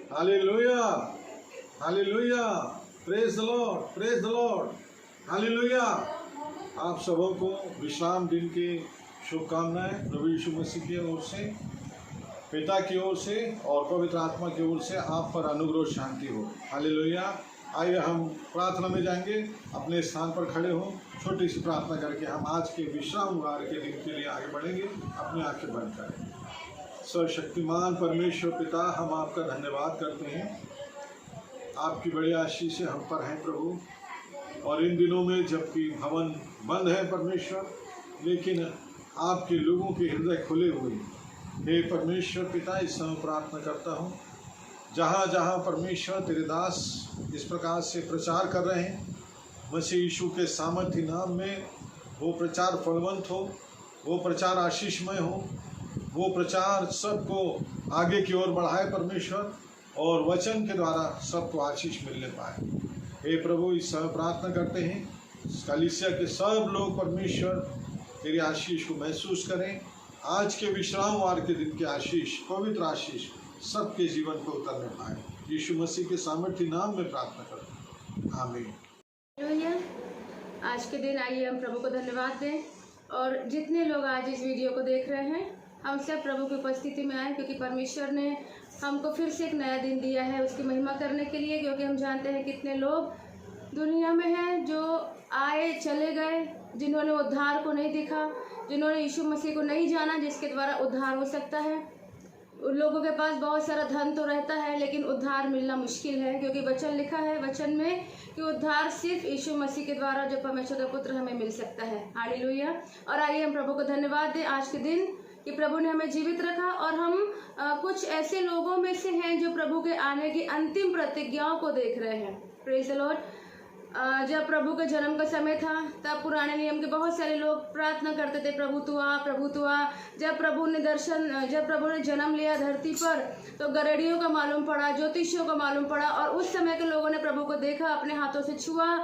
Hallelujah, hallelujah, praise the Lord, praise the Lord, hallelujah. आप सबों को विश्राम दिन की शुभकामनाएं प्रभु यीशु मसीह की ओर से, पिता की ओर से और पवित्र आत्मा की ओर से आप पर अनुग्रह शांति हो। हालेलुया। आइए हम प्रार्थना में जाएंगे। अपने स्थान पर खड़े हो, छोटी सी प्रार्थना करके हम आज के विश्राम वार के दिन के लिए आगे बढ़ेंगे। अपनी आंखें बंद करें। सर्वशक्तिमान परमेश्वर पिता, हम आपका धन्यवाद करते हैं। आपकी बड़ी आशीष हम पर है प्रभु। और इन दिनों में जबकि भवन बंद है परमेश्वर, लेकिन आपके लोगों के हृदय खुले हुए। हे परमेश्वर पिता, इस समय प्रार्थना करता हूँ, जहाँ जहाँ परमेश्वर तेरे दास इस प्रकार से प्रचार कर रहे हैं, मसीह यीशु के सामर्थ्य नाम में वो प्रचार फलवंत हो, वो प्रचार आशीषमय हो, वो प्रचार सबको आगे की ओर बढ़ाए परमेश्वर, और वचन के द्वारा सबको आशीष मिलने पाए। हे प्रभु, इस समय प्रार्थना करते हैं कलीसिया के सब लोग परमेश्वर तेरी आशीष को महसूस करें। आज के विश्राम वार के दिन की आशीष, पवित्र आशीष सबके जीवन को उतरने पाए। यीशु मसीह के सामर्थ्य नाम में प्रार्थना करते हैं, आमीन। आज के दिन आइए हम प्रभु को धन्यवाद दें, और जितने लोग आज इस वीडियो को देख रहे हैं, हम सब प्रभु की उपस्थिति में आए, क्योंकि परमेश्वर ने हमको फिर से एक नया दिन दिया है उसकी महिमा करने के लिए। क्योंकि हम जानते हैं कितने लोग दुनिया में हैं जो आए चले गए, जिन्होंने उद्धार को नहीं देखा, जिन्होंने यीशु मसीह को नहीं जाना जिसके द्वारा उद्धार हो सकता है। उन लोगों के पास बहुत सारा धन तो रहता है, लेकिन उद्धार मिलना मुश्किल है, क्योंकि वचन लिखा है वचन में कि उद्धार सिर्फ यीशु मसीह के द्वारा, जो परमेश्वर का पुत्र, हमें मिल सकता है। हालेलुया। और आइए हम प्रभु को धन्यवाद दें आज के दिन कि प्रभु ने हमें जीवित रखा, और हम कुछ ऐसे लोगों में से हैं जो प्रभु के आने की अंतिम प्रतिज्ञाओं को देख रहे हैं। Praise the Lord. जब प्रभु के जन्म का समय था, तब पुराने नियम के बहुत सारे लोग प्रार्थना करते थे, प्रभु तू आ, प्रभु तू आ। जब प्रभु ने जन्म लिया धरती पर, तो गरेड़ियों का मालूम पड़ा, ज्योतिषियों का मालूम पड़ा, और उस समय के लोगों ने प्रभु को देखा, अपने हाथों से छुआ,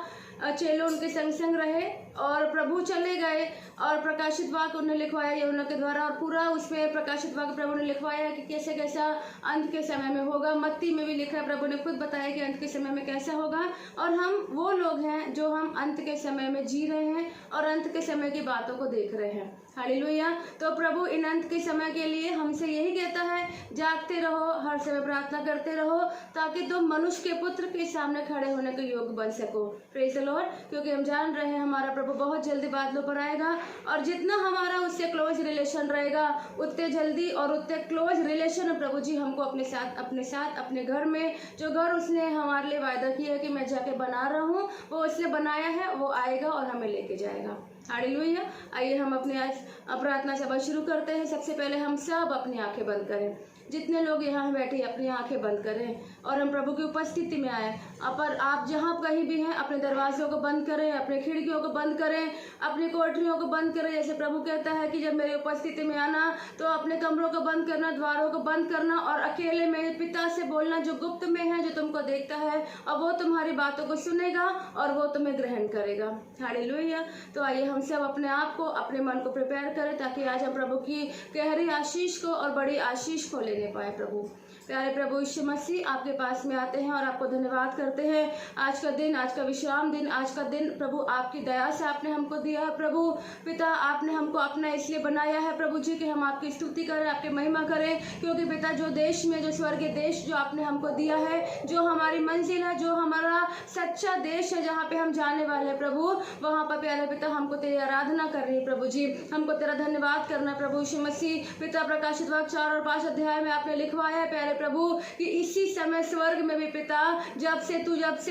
चेलों उनके संग संग रहे, और प्रभु चले गए। और प्रकाशित वाक्य उन्हें लिखवाया यूहन्ना के द्वारा, और पूरा उसमें प्रकाशित वाक्य प्रभु ने लिखवाया कि कैसे कैसा अंत के समय में होगा। मत्ती में भी लिखा है, प्रभु ने खुद बताया कि अंत के समय में कैसा होगा। और हम वो लोग हैं जो हम अंत के समय में जी रहे हैं और अंत के समय की बातों को देख रहे हैं। हालेलुया। तो प्रभु इन अंत के समय के लिए हमसे यही कहता है, जागते रहो, हर समय प्रार्थना करते रहो, ताकि तुम मनुष्य के पुत्र के सामने खड़े होने के योग्य बन सको। Praise the Lord. क्योंकि हम जान रहे हैं हमारा प्रभु बहुत जल्दी बादलों पर आएगा, और जितना हमारा उससे क्लोज रिलेशन रहेगा, उतने जल्दी और उतने क्लोज रिलेशन में प्रभु जी हमको अपने साथ अपने घर में, जो घर उसने हमारे लिए वायदा किया है कि मैं जाके बना रहा हूँ, वो उसने बनाया है, वो आएगा और हमें लेके जाएगा। हालेलुया। आइए हम अपने आज प्रार्थना सभा शुरू करते हैं। सबसे पहले हम सब अपनी आंखें बंद करें। जितने लोग यहाँ बैठे अपनी आंखें बंद करें और हम प्रभु की उपस्थिति में आए। पर आप जहाँ कहीं भी हैं, अपने दरवाजों को बंद करें, अपने खिड़कियों को बंद करें, अपनी कोठरियों को बंद करें। जैसे प्रभु कहता है कि जब मेरी उपस्थिति में आना, तो अपने कमरों को बंद करना, द्वारों को बंद करना, और अकेले में पिता से बोलना जो गुप्त में है, जो तुमको देखता है, और वो तुम्हारी बातों को सुनेगा और वो तुम्हें ग्रहण करेगा। हालेलुया। तो आइए हम सब अपने आप को, अपने मन को प्रिपेयर करें, ताकि आज हम प्रभु की गहरी आशीष को और बड़ी आशीष को लेने पाए। प्रभु, प्यारे प्रभु यीशु मसीह, आपके पास में आते हैं और आपको धन्यवाद करते हैं। आज का दिन, आज का विश्राम दिन, आज का दिन प्रभु आपकी दया से आपने हमको दिया है। प्रभु पिता, आपने हमको अपना इसलिए बनाया है प्रभु जी कि हम आपकी स्तुति करें, आपकी महिमा करें। क्योंकि पिता, जो देश में, जो स्वर्गीय देश जो आपने हमको दिया है, जो हमारी मंजिल है, जो हमारा सच्चा देश है, जहाँ पे हम जाने वाले हैं प्रभु, वहाँ पर प्यारे पिता हमको तेरी आराधना करनी है प्रभु जी, हमको तेरा धन्यवाद करना प्रभु यीशु मसीह। पिता, प्रकाशित वाक्य 4 और 5 अध्याय में आपने लिखवाया है प्यारे प्रभु कि इसी समय स्वर्ग में भी पिता, जब से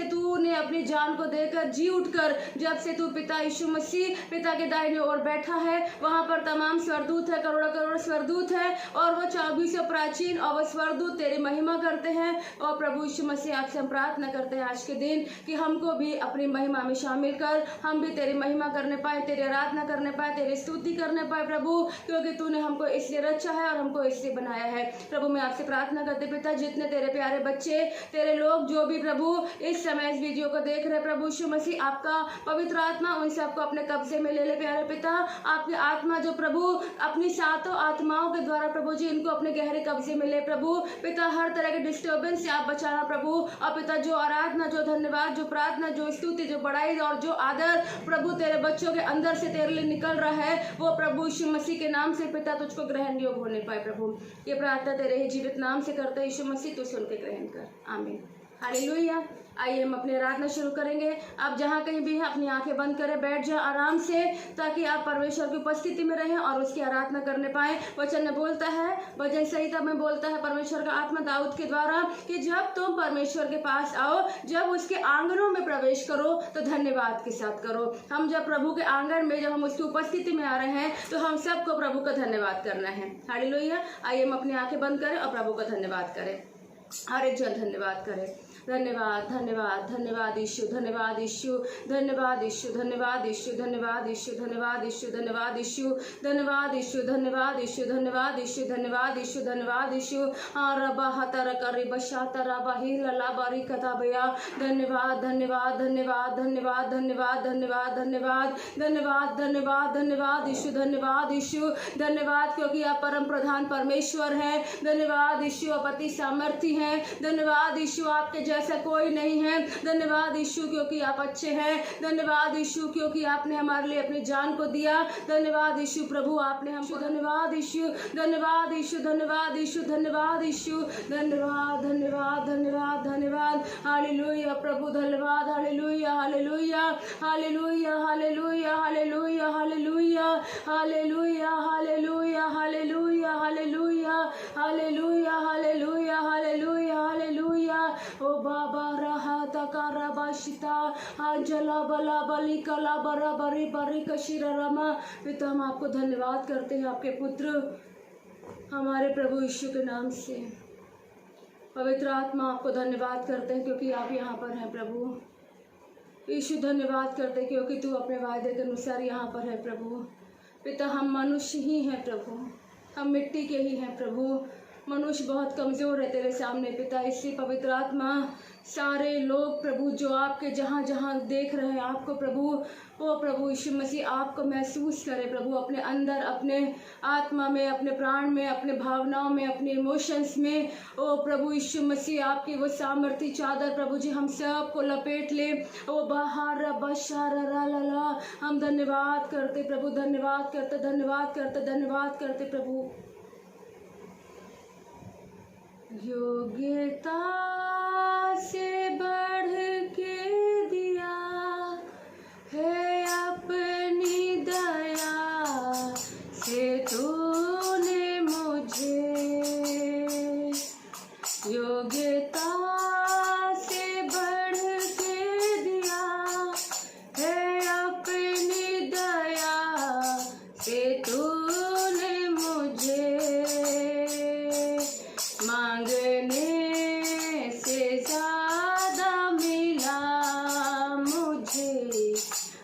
तूने अपनी जान को देकर जी उठकर, जब से तू पिता यीशु मसीह पिता के दाहिने ओर बैठा है, वहां पर तमाम स्वरदूत है, करोड़ों करोड़ स्वरदूत है, और वो 24 प्राचीन और वो स्वरदूत तेरी महिमा करते हैं। और प्रभु यीशु मसीह, आपसे हम प्रार्थना करते हैं आज के दिन कि हमको भी अपनी महिमा में शामिल कर, हम भी तेरी महिमा करने पाए, तेरी आराधना करने पाए, तेरी स्तुति करने पाए प्रभु, क्योंकि तूने हमको इसलिए रचा है और हमको इसलिए बनाया है। प्रभु मैं आपसे प्रार्थना करते पिता, जितने तेरे प्यारे बच्चे, तेरे लोग जो भी प्रभु इस समय इस वीडियो को देख रहे प्रभु यीशु मसीह, आपका पवित्र आत्मा उन सबको अपने कब्जे में ले ले प्यारे पिता। आपकी आत्मा जो प्रभु अपनी सातों आत्माओं के द्वारा प्रभु जी इनको अपने गहरे कब्जे में ले प्रभु पिता, हर तरह के डिस्टर्बेंस से आप बचाना प्रभु। और पिता जो आराधना, जो धन्यवाद, जो प्रार्थना, जो स्तुति, जो बड़ाई और जो आदर प्रभु तेरे बच्चों के अंदर से तेरे लिए निकल रहा है, वो प्रभु यीशु मसीह के नाम से पिता तुझको ग्रहण योग्य होने पाए प्रभु। ये प्रार्थना तेरे ही जीवित नाम से करते यीशु मसीह, तू सुन के ग्रहण कर, आमीन। हालेलुया। आइए हम अपनी आराधना शुरू करेंगे। आप जहाँ कहीं भी हैं अपनी आंखें बंद करें, बैठ जाए आराम से, ताकि आप परमेश्वर की उपस्थिति में रहें और उसकी आराधना करने पाए। वचन में बोलता है, भजन संहिता में बोलता है परमेश्वर का आत्मा दाऊद के द्वारा कि जब तुम परमेश्वर के पास आओ, जब उसके आंगनों में प्रवेश करो तो धन्यवाद के साथ करो। हम जब प्रभु के आंगन में, जब हम उसकी उपस्थिति में आ रहे हैं, तो हम सबको प्रभु का धन्यवाद करना है। हालेलुया। आइए हम अपनी आंखें बंद करें और प्रभु का धन्यवाद करें। हर एक जन धन्यवाद करें। धन्यवाद धन्यवाद धन्यवाद यीशु, धन्यवाद यीशु, धन्यवाद यीशु, धन्यवाद यीशु, धन्यवाद यीशु, धन्यवाद यीशु, धन्यवाद यीशु, धन्यवाद यीशु, धन्यवाद यीशु, धन्यवाद यीशु, धन्यवाद यीशु, धन्यवाद यीशु। रबा हतर करी बशातर बाही लला बारी कथा भैया। धन्यवाद धन्यवाद धन्यवाद धन्यवाद धन्यवाद धन्यवाद धन्यवाद धन्यवाद धन्यवाद धन्यवाद यीशु, धन्यवाद यीशु, धन्यवाद क्योंकि आप परम प्रधान परमेश्वर हैं। धन्यवाद यीशु, आप अति सामर्थी हैं। धन्यवाद यीशु, आपके जैसा कोई नहीं है। धन्यवाद यीशु क्योंकि आप अच्छे हैं। धन्यवाद यीशु क्योंकि आपने हमारे लिए अपनी जान को दिया। धन्यवाद यीशु प्रभु, आपने हमको, धन्यवाद यीशु, धन्यवाद यीशु, धन्यवाद यीशु, धन्यवाद यीशु, धन्यवाद धन्यवाद धन्यवाद धन्यवाद। हालेलुया प्रभु, धन्यवाद। हालेलुया हालेलुया हालेलुया हालेलुया हालेलुया हालेलुया हालेलुया हालेलुया हालेलुया हालेलुया हालेलुया हालेलुया हालेलुया हालेलुया। ओ बाबा रहा तकारा बाशिता अंजला बला बली कला बरा बरी बरी कशिरा रमा। पिता हम आपको धन्यवाद करते हैं आपके पुत्र हमारे प्रभु यीशु के नाम से। पवित्र आत्मा आपको धन्यवाद करते हैं क्योंकि आप यहाँ पर हैं प्रभु यीशु। धन्यवाद करते हैं क्योंकि तू अपने वायदे के अनुसार यहाँ पर है प्रभु। पिता हम मनुष्य ही हैं प्रभु, हम मिट्टी के ही हैं प्रभु। मनुष्य बहुत कमज़ोर है तेरे सामने पिता। इसलिए पवित्र आत्मा सारे लोग प्रभु जो आपके जहाँ जहाँ देख रहे हैं आपको प्रभु, ओ प्रभु यीशु मसीह आपको महसूस करे प्रभु, अपने अंदर, अपने आत्मा में, अपने प्राण में, अपने भावनाओं में, अपने इमोशंस में। ओ प्रभु यीशु मसीह आपकी वो सामर्थी चादर प्रभु जी हम सब को लपेट ले। ओ बाहर बशार ला हम धन्यवाद करते प्रभु, धन्यवाद करते, धन्यवाद करते, धन्यवाद करते प्रभु। योग्यता से बढ़ के दिया है अपनी दया से तूने मुझे। योग्यता से बढ़ के दिया है अपनी दया से तूने मुझे। मांगने से ज़्यादा मिला मुझे,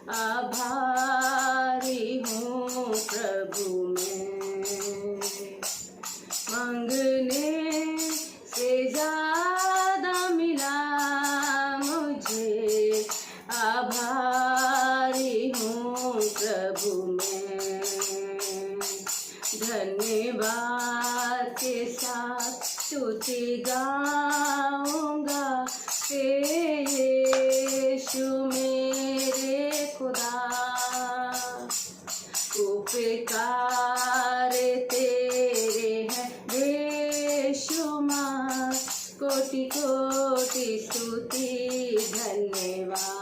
आभारी हूँ प्रभु मैं। मांगने से ज़्यादा मिला मुझे, आभारी हूँ प्रभु मैं। धन्यवाद के साथ स्तुति गाऊंगा हे यीशु मेरे खुदा। उपकार तेरे हैं बेशुमार, कोटि कोटि स्तुति धन्यवाद।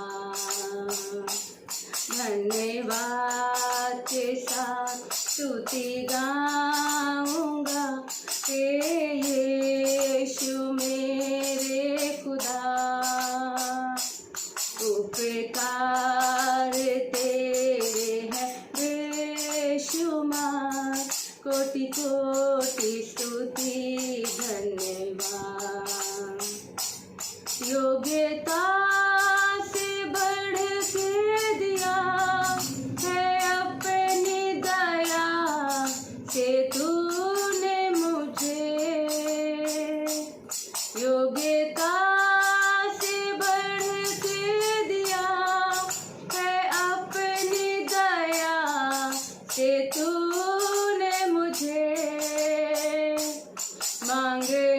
धन्यवाद के साथ स्तुति गाऊंगा हे यीशु मेरे खुदा। उपकार तेरे हैं बेशुमार, कोटि कोटि स्तुति धन्यवाद। योग्यता से बढ़ के दिया है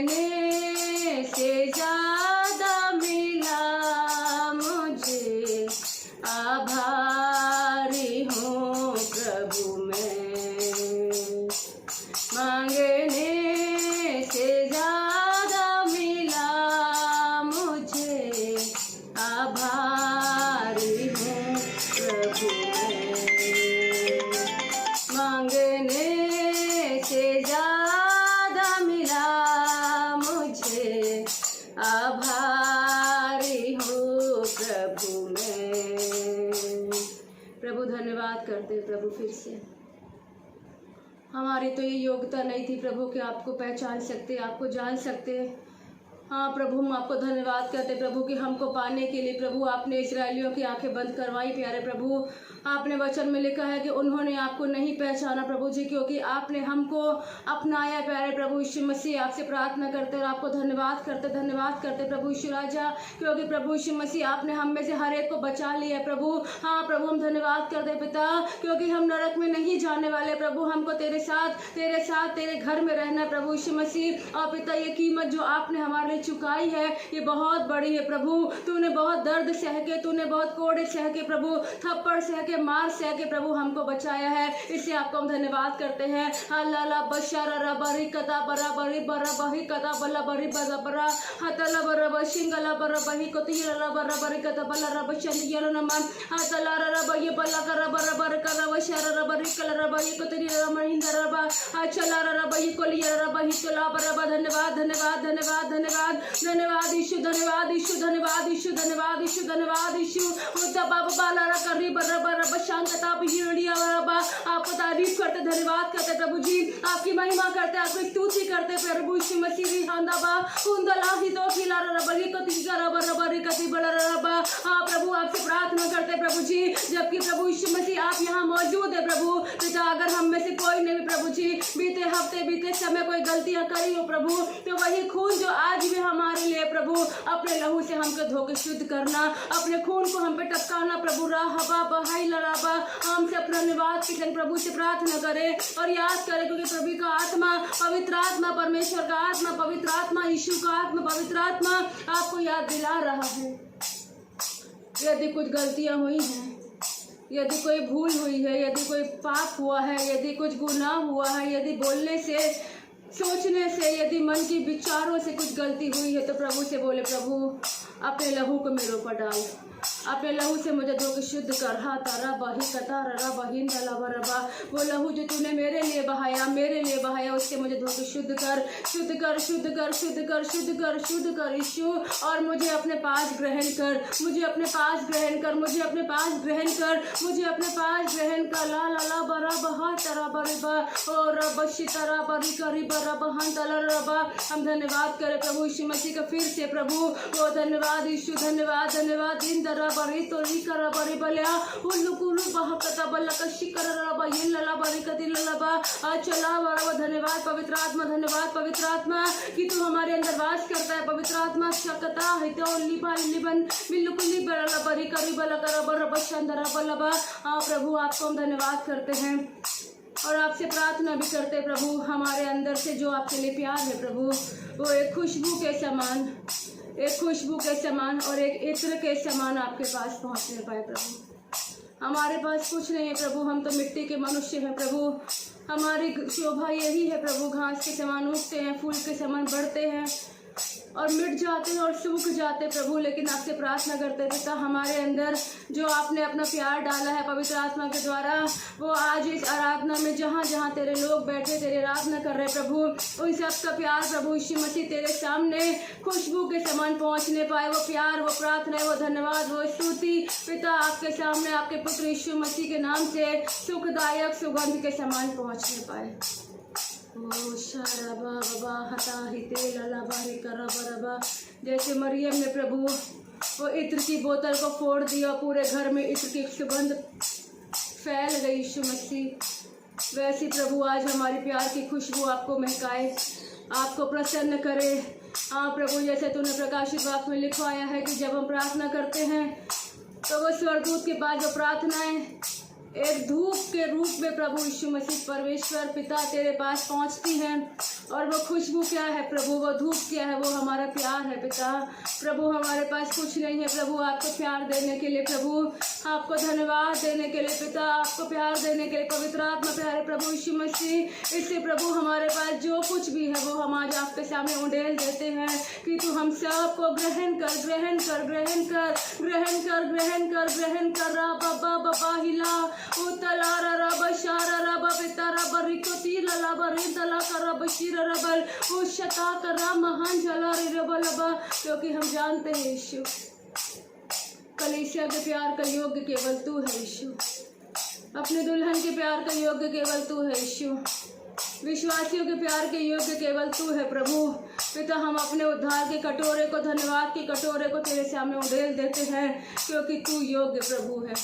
मांगने से ज्यादा मिला मुझे, आभारी हूँ प्रभु मैं। मांगने से ज्यादा मिला मुझे, आभारी हूँ प्रभु मैं। मांगने से ज्यादा मिला मुझे, आभारी हूँ प्रभु मैं। प्रभु धन्यवाद करते प्रभु फिर से। हमारी तो ये योग्यता नहीं थी प्रभु कि आपको पहचान सकते, आपको जान सकते। हाँ प्रभु, हम आपको धन्यवाद करते प्रभु कि हमको पाने के लिए प्रभु आपने इजरायलियों की आंखें बंद करवाई। प्यारे प्रभु, आपने वचन में लिखा है कि उन्होंने आपको नहीं पहचाना प्रभु जी, क्योंकि आपने हमको अपनाया। प्यारे प्रभु यीशु मसीह, आपसे प्रार्थना करते और आपको धन्यवाद करते प्रभु यीशु राजा, क्योंकि प्रभु यीशु मसीह आपने हम में से हर एक को बचा लिया प्रभु। हाँ प्रभु, हम धन्यवाद करते पिता, क्योंकि हम नरक में नहीं जाने वाले प्रभु। हमको तेरे साथ तेरे घर में रहना प्रभु यीशु मसीह। और पिता, ये कीमत जो आपने हमारे लिए चुकाई है ये बहुत बड़ी है प्रभु। तूने बहुत दर्द सह के, तूने बहुत कोड़े सह के प्रभु, थप्पड़ सह के, मार सह के प्रभु हमको बचाया है। इससे आपको हम धन्यवाद करते हैं। अल्लाह बशारा रबरी कता बराबरी बराबरी कता बला बरी बरा हतला बराबर शिंगला बराबरी कोतिला बराबरी कता बला रब चंदिया नमन हतला रबय बला कर बराबर कर बशारा रबरी कल रबय कोतिरी रमहिंद रबा चला रबय कोलिया रबही चला बराबर। धन्यवाद धन्यवाद धन्यवाद धन्यवाद धन्यवाद यीशु, धन्यवाद यीशु, धन्यवाद यीशु, धन्यवाद यीशु, धन्यवाद यीशु। उता बाबा बाला करी बराबर शांतता बिहिड़िया बराबर। आपको तारीफ करते, धन्यवाद करते प्रभु जी, आपकी महिमा करते, आपकी स्तुति करते प्रभु यीशु मसीह। हांदाबा उंदला ही तो खिला रबरी को तीजा रबरी कति बड़ा रबा। हाँ प्रभु, आपसे प्रार्थना करते प्रभु जी, जबकि प्रभु यीशु मसीह आप यहाँ मौजूद है प्रभु पिता। अगर हम में से कोई ने भी प्रभु जी बीते हफ्ते बीते समय कोई गलतियां करी हो प्रभु, तो वही खून जो आज भी हमारे लिए प्रभु अपने लहू से हमको धोके शुद्ध करना, अपने खून को हम पे टपकाना प्रभु। राहबा बहाई लड़ाबा, हमसे अपना निवास के संग प्रभु से प्रार्थना करें और याद करें, क्योंकि प्रभु का आत्मा, पवित्र आत्मा, परमेश्वर का आत्मा, पवित्र आत्मा, यीशु का आत्मा, पवित्र आत्मा आपको याद दिला रहा है। यदि कुछ गलतियां हुई हैं, यदि कोई भूल हुई है, यदि कोई पाप हुआ है, यदि कुछ गुनाह हुआ है, यदि बोलने से, सोचने से, यदि मन की विचारों से कुछ गलती हुई है, तो प्रभु से बोले प्रभु अपने लहू को मेरे ऊपर डाल, अपने लहू से मुझे धो के शुद्ध कर। हा तारा बाही कता ररा बहिन दला बरबा, वो लहू जो तूने मेरे लिए बहाया उससे मुझे धो के शुद्ध कर, शुद्ध कर, शुद्ध कर, शुद्ध कर, शुद्ध कर, शुद्ध कर यीशु। और मुझे अपने पास ग्रहण कर, मुझे अपने पास ग्रहण कर, मुझे अपने पास ग्रहण कर, मुझे अपने पास ग्रहण कर। ला ला ला बरा बहा तरा बरबा और रबशी तरा बरी करी बरा बहन तला रबा। हम धन्यवाद करें प्रभु यीशु मसीह का फिर से प्रभु। वो धन्यवाद यीशु, धन्यवाद धन्यवाद। दिन दरा बरी तो ली करा बरी बलिया हुल्लू कुल्लू बहकता बल्ला कशी कर रबा ये लला बरी कति ललबा चला बराबर। धन्यवाद पवित्र आत्मा, धन्यवाद पवित्र आत्मा कि तू हमारे अंदर वास करता है। पवित्र आत्मा शकता है तो लिबा लिबन बिल्कुल बड़ा बरी करी बला कर बराबर चंदरा बलबा। हाँ प्रभु, आपको हम धन्यवाद करते हैं और आपसे प्रार्थना भी करते प्रभु। हमारे अंदर से जो आपके लिए प्यार है प्रभु, वो एक खुशबू के समान, एक खुशबू के समान और एक इत्र के समान आपके पास पहुंचने पाए प्रभु। हमारे पास कुछ नहीं है प्रभु, हम तो मिट्टी के मनुष्य हैं प्रभु। हमारी शोभा यही है प्रभु, घास के समान उगते हैं, फूल के समान बढ़ते हैं और मिट जाते हैं और सूख जाते प्रभु। लेकिन आपसे प्रार्थना करते पिता, हमारे अंदर जो आपने अपना प्यार डाला है पवित्र आत्मा के द्वारा, वो आज इस आराधना में जहाँ जहाँ तेरे लोग बैठे तेरे आराधना कर रहे प्रभु, उन सब का प्यार प्रभु यीशु मसीह तेरे सामने खुशबू के समान पहुँचने पाए। वो प्यार, वो प्रार्थना, वो धन्यवाद, वो स्तुति पिता आपके सामने आपके पुत्र यीशु मसीह के नाम से सुखदायक सुगंध के समान पहुँचने पाए। जैसे मरियम ने प्रभु वो इत्र की बोतल को फोड़ दिया, पूरे घर में इत्र की सुगंध फैल गई यीशु मसीह, वैसे प्रभु आज हमारी प्यार की खुशबू आपको महकाए, आपको प्रसन्न करे। हाँ प्रभु, जैसे तूने प्रकाशित वाक्य में लिखवाया है कि जब हम प्रार्थना करते हैं तो वो स्वर्गदूत के पास जो प्रार्थनाएं एक धूप के रूप में प्रभु यीशु मसीह परमेश्वर पिता तेरे पास पहुंचती हैं। और वो खुशबू क्या है प्रभु, वो धूप क्या है, वो हमारा प्यार है पिता। प्रभु हमारे पास कुछ नहीं है प्रभु, आपको प्यार देने के लिए प्रभु, आपको धन्यवाद देने के लिए पिता, आपको प्यार देने के लिए पवित्र आत्मा प्यारे प्रभु यीशु मसीह। इसलिए प्रभु हमारे पास जो कुछ भी है वो हम आज आपके सामने उंडेल देते हैं कि तू हम सबको ग्रहण कर, ग्रहण कर, ग्रहण कर, ग्रहण कर, ग्रहण कर, ग्रहण कर। रा बाबा बाबा हिला उतला रा बशारा रा पिता रा बरिकोती ला बरी तला कर बशीर रबल उशता कर महान जला रे रबलबा। क्योंकि हम जानते हैं यीशु कलीसिया के प्यार का योग्य केवल तू है यीशु, अपने दुल्हन के प्यार का योग्य केवल तू है यीशु, विश्वासियों के प्यार के योग्य केवल तू है प्रभु। पिता हम अपने उद्धार के कटोरे को, धन्यवाद के कटोरे को तेरे सामने उड़ेल देते हैं क्योंकि तू योग्य प्रभु है।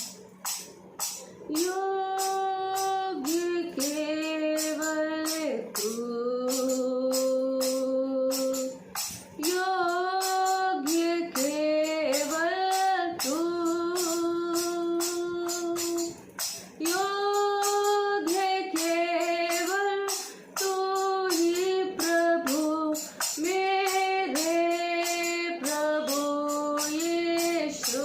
योग्य केवल तू, योग्य केवल तू, योग्य केवल तू ही प्रभु, मेरे प्रभु यीशु।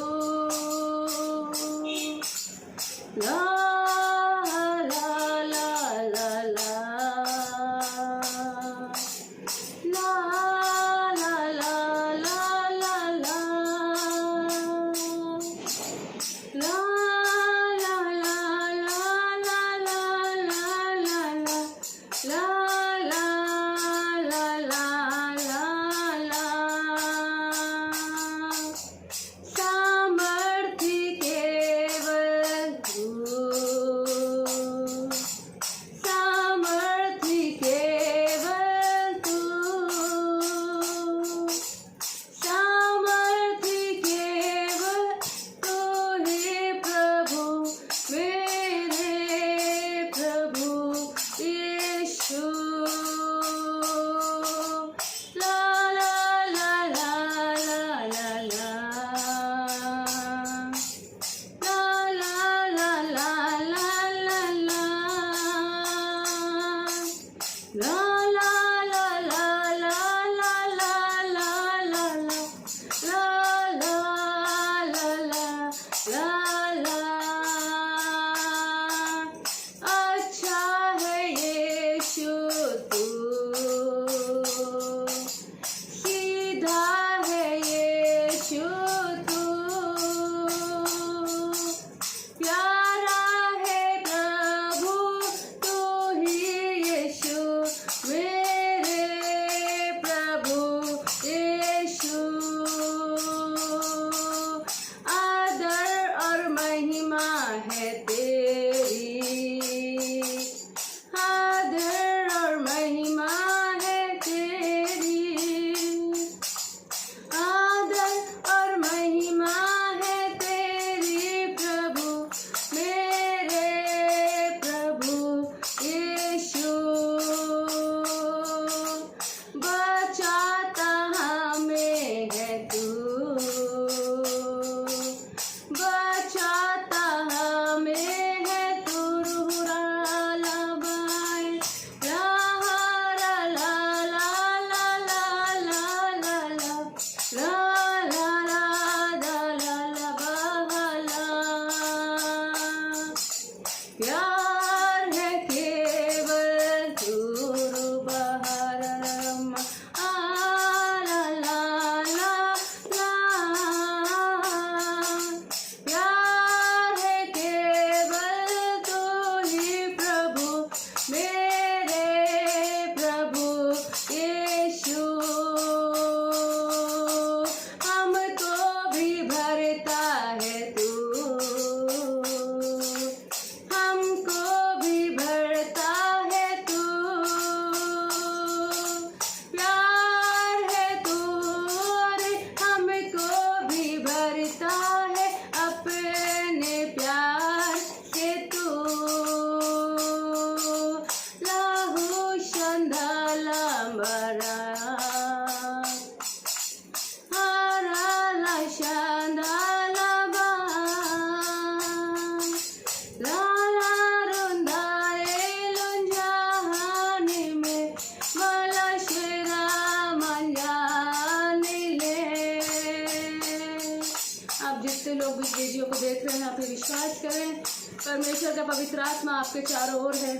लोग इस वीडियो को देख रहे हैं, आप ये विश्वास करें परमेश्वर का पवित्र आत्मा आपके चारों ओर है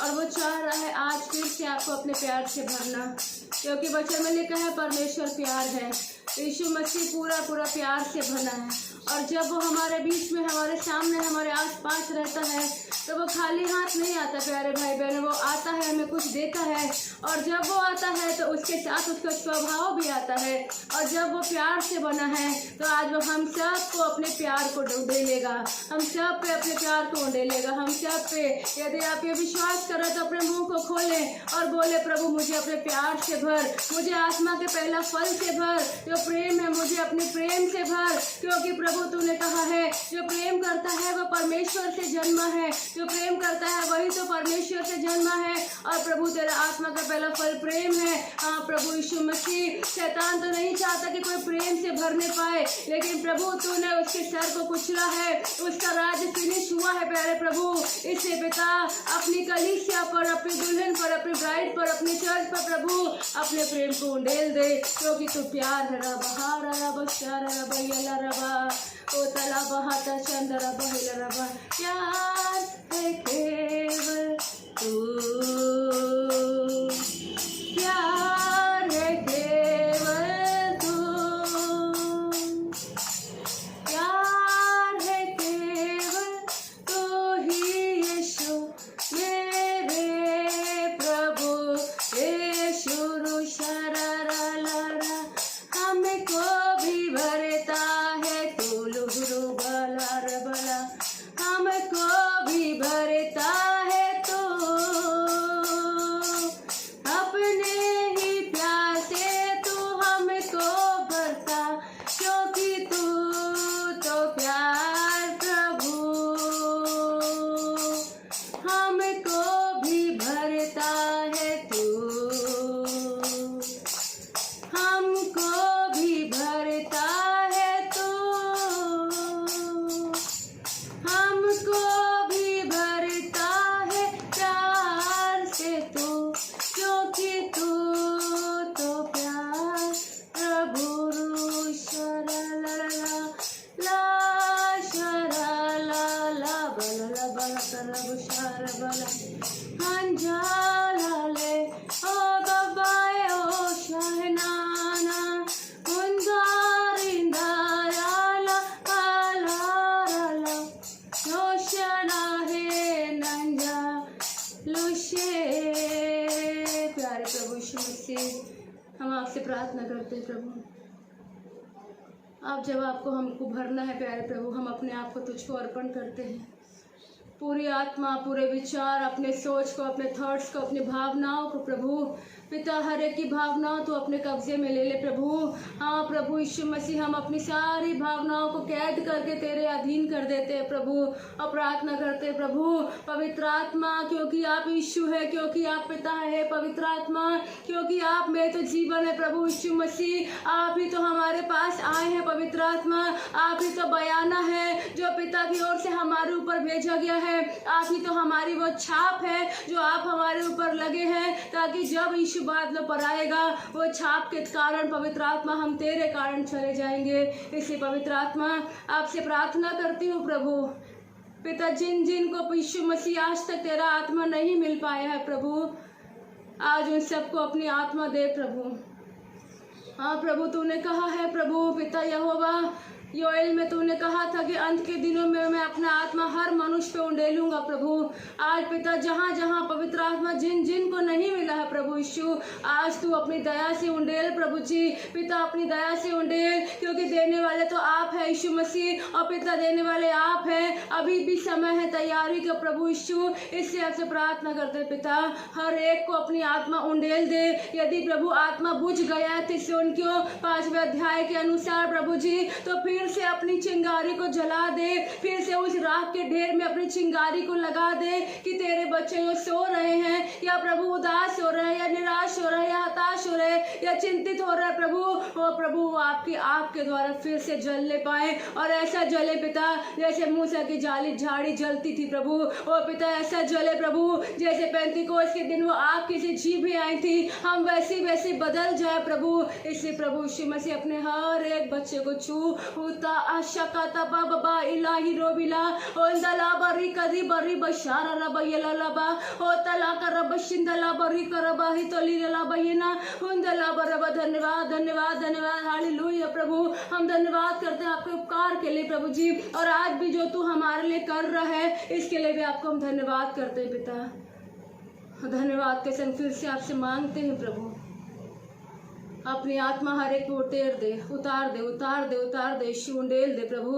और वो चाह रहा है आज फिर से आपको अपने प्यार से भरना, क्योंकि वचन में लिखा है परमेश्वर प्यार है। यीशु मसीह पूरा पूरा प्यार से भरा है और जब वो हमारे बीच में, हमारे सामने, हमारे आसपास रहता है तो वो खाली हाथ नहीं आता प्यारे भाई बहन, वो आता है, हमें कुछ देता है और जब वो आता है तो उसके साथ उसका स्वभाव भी आता है और जब वो प्यार से बना है तो आज वो हम सब को अपने प्यार को उंडेलेगा, हम सब पे अपने प्यार को उंडेलेगा, हम सब पे। यदि आप ये विश्वास करें तो अपने मुंह को खोलें और बोले प्रभु मुझे अपने प्यार से भर, मुझे आत्मा के पहला फल से भर, जो प्रेम है मुझे अपने प्रेम से भर, क्योंकि प्रभु तूने कहा है जो प्रेम करता है वह परमेश्वर से जन्मा है, जो प्रेम करता है वही तो परमेश्वर से जन्मा है। और प्रभु तेरा आत्मा का पहला फल प्रेम है। हाँ प्रभु यीशु मसीह, शैतान तो नहीं चाहता कि कोई प्रेम से भरने पाए, लेकिन प्रभु तूने उसके सर को कुचला है, उसका राज्य फिनिश हुआ है प्यारे प्रभु। इससे पिता अपनी कलीसिया पर, अपनी दुल्हन पर, अपनी ब्राइड पर, अपनी चर्च पर प्रभु अपने प्रेम को उंडेल दे, क्योंकि तू प्यार है। रबा रबा शारा रबा यला रबा ओ तला बहाता चंदरा बहिला रबा, प्यार है केवल तू, प्यार है केवल तू, प्यार है केवल तू ही यीशु मेरे प्रभु, यीशु रुशरा रा हमको भी भरता है तू लुहरु बला रबला, हमको भी भरता है तो अपने ही प्यार से तू हमको भरता, क्योंकि तू तो प्यार प्रभु हमको भी भरता है तू, हमको भी भरता है तू, हमको भी भरता है प्यार से तू, क्योंकि तू तो प्यार प्रभु शरा ला शरा ला बला बला करब शरा बला हंजाला ले ओ गबाए ओ शहनाना मुंदारिंदा याला आला रोशना है नंजा लुशे। प्यारे प्रभु यीशु मसीह, हम आपसे प्रार्थना करते हैं प्रभु, आप जब आपको हमको भरना है प्यारे प्रभु, हम अपने आप को तुझको अर्पण करते हैं, पूरी आत्मा, पूरे विचार, अपने सोच को, अपने थॉट्स को, अपनी भावनाओं को प्रभु पिता, हर एक की भावनाओं तो अपने कब्जे में ले ले प्रभु। हाँ प्रभु यीशु मसीह, हम अपनी सारी भावनाओं को कैद करके तेरे अधीन कर देते हैं प्रभु और प्रार्थना करते हैं प्रभु। पवित्र आत्मा, क्योंकि आप यीशु है, क्योंकि आप पिता है, पवित्र आत्मा क्योंकि आप में तो जीवन है प्रभु यीशु मसीह, आप ही तो हमारे पास आए हैं पवित्र आत्मा, आप ही तो बयाना है जो पिता की ओर से हमारे ऊपर भेजा गया है, आप ही तो हमारी वो छाप है जो आप हमारे ऊपर लगे हैं, ताकि जब यीशु बादलों पर आएगा वो छाप के कारण पवित्र आत्मा हम तेरे कारण चले जाएंगे। इसलिए पवित्र आत्मा आपसे प्रार्थना करती हूँ प्रभु पिता, जिन जिन को यीशु मसीह आज तक तेरा आत्मा नहीं मिल पाया है प्रभु, आज उन सबको अपनी आत्मा दे प्रभु। हाँ प्रभु, तूने कहा है प्रभु पिता यहोवा, योएल में तूने कहा था कि अंत के दिनों में मैं अपना आत्मा हर मनुष्य पे उंडेलूंगा प्रभु। आज पिता, जहाँ जहाँ पवित्र आत्मा जिन जिन को नहीं मिला है प्रभु यीशु, आज तू अपनी दया से उंडेल प्रभु जी, पिता अपनी दया से उंडेल, क्योंकि देने वाले तो आप है यीशु मसीह और पिता देने वाले आप हैं। अभी भी समय है तैयारी का प्रभु यीशु, इससे आपसे प्रार्थना करते पिता, हर एक को अपनी आत्मा उंडेल दे। यदि प्रभु आत्मा बुझ गया है थिस्सलुनीकियों 5वें अध्याय के अनुसार प्रभु जी, तो फिर से अपनी चिंगारी को जला दे, फिर से उस राख के ढेर में अपनी चिंगारी को लगा दे कि तेरे बच्चे जो सो रहे हैं या प्रभु उदास हो रहे हैं या निराश हो रहे हैं या हताश हो रहे हैं या चिंतित हो रहे हैं प्रभु, वो प्रभु वो आपकी आग के द्वारा फिर से जलने पाए और ऐसा जले पिता जैसे मूसा की झाड़ी जलती थी प्रभु, वो पिता ऐसा जले प्रभु जैसे पेंतीकोस्त के दिन वो आग की सी जीभें आई थी, हम वैसी वैसी बदल जाए प्रभु। इसलिए प्रभु यीशु मसीह अपने हर एक बच्चे को छू, उता आशकाता बाबा इलाही रोबिला ओंदला बरी कदी बरी बशारा रबयला लबा ओ तला कर बशिंदला बरी करबा ही तोलीला बहिना उंदला बरबा। धन्यवाद धन्यवाद धन्यवाद, हालेलुया प्रभु। हम धन्यवाद करते हैं आपके उपकार के लिए प्रभु जी, और आज भी जो तू हमारे लिए कर रहा है इसके लिए भी आपको हम धन्यवाद करते हैं पिता। धन्यवाद के संग फिर से आपसे मांगते हैं प्रभु, अपनी आत्मा हर एक को उतार दे उतार दे उतार दे उतार दे, उंडेल दे प्रभु।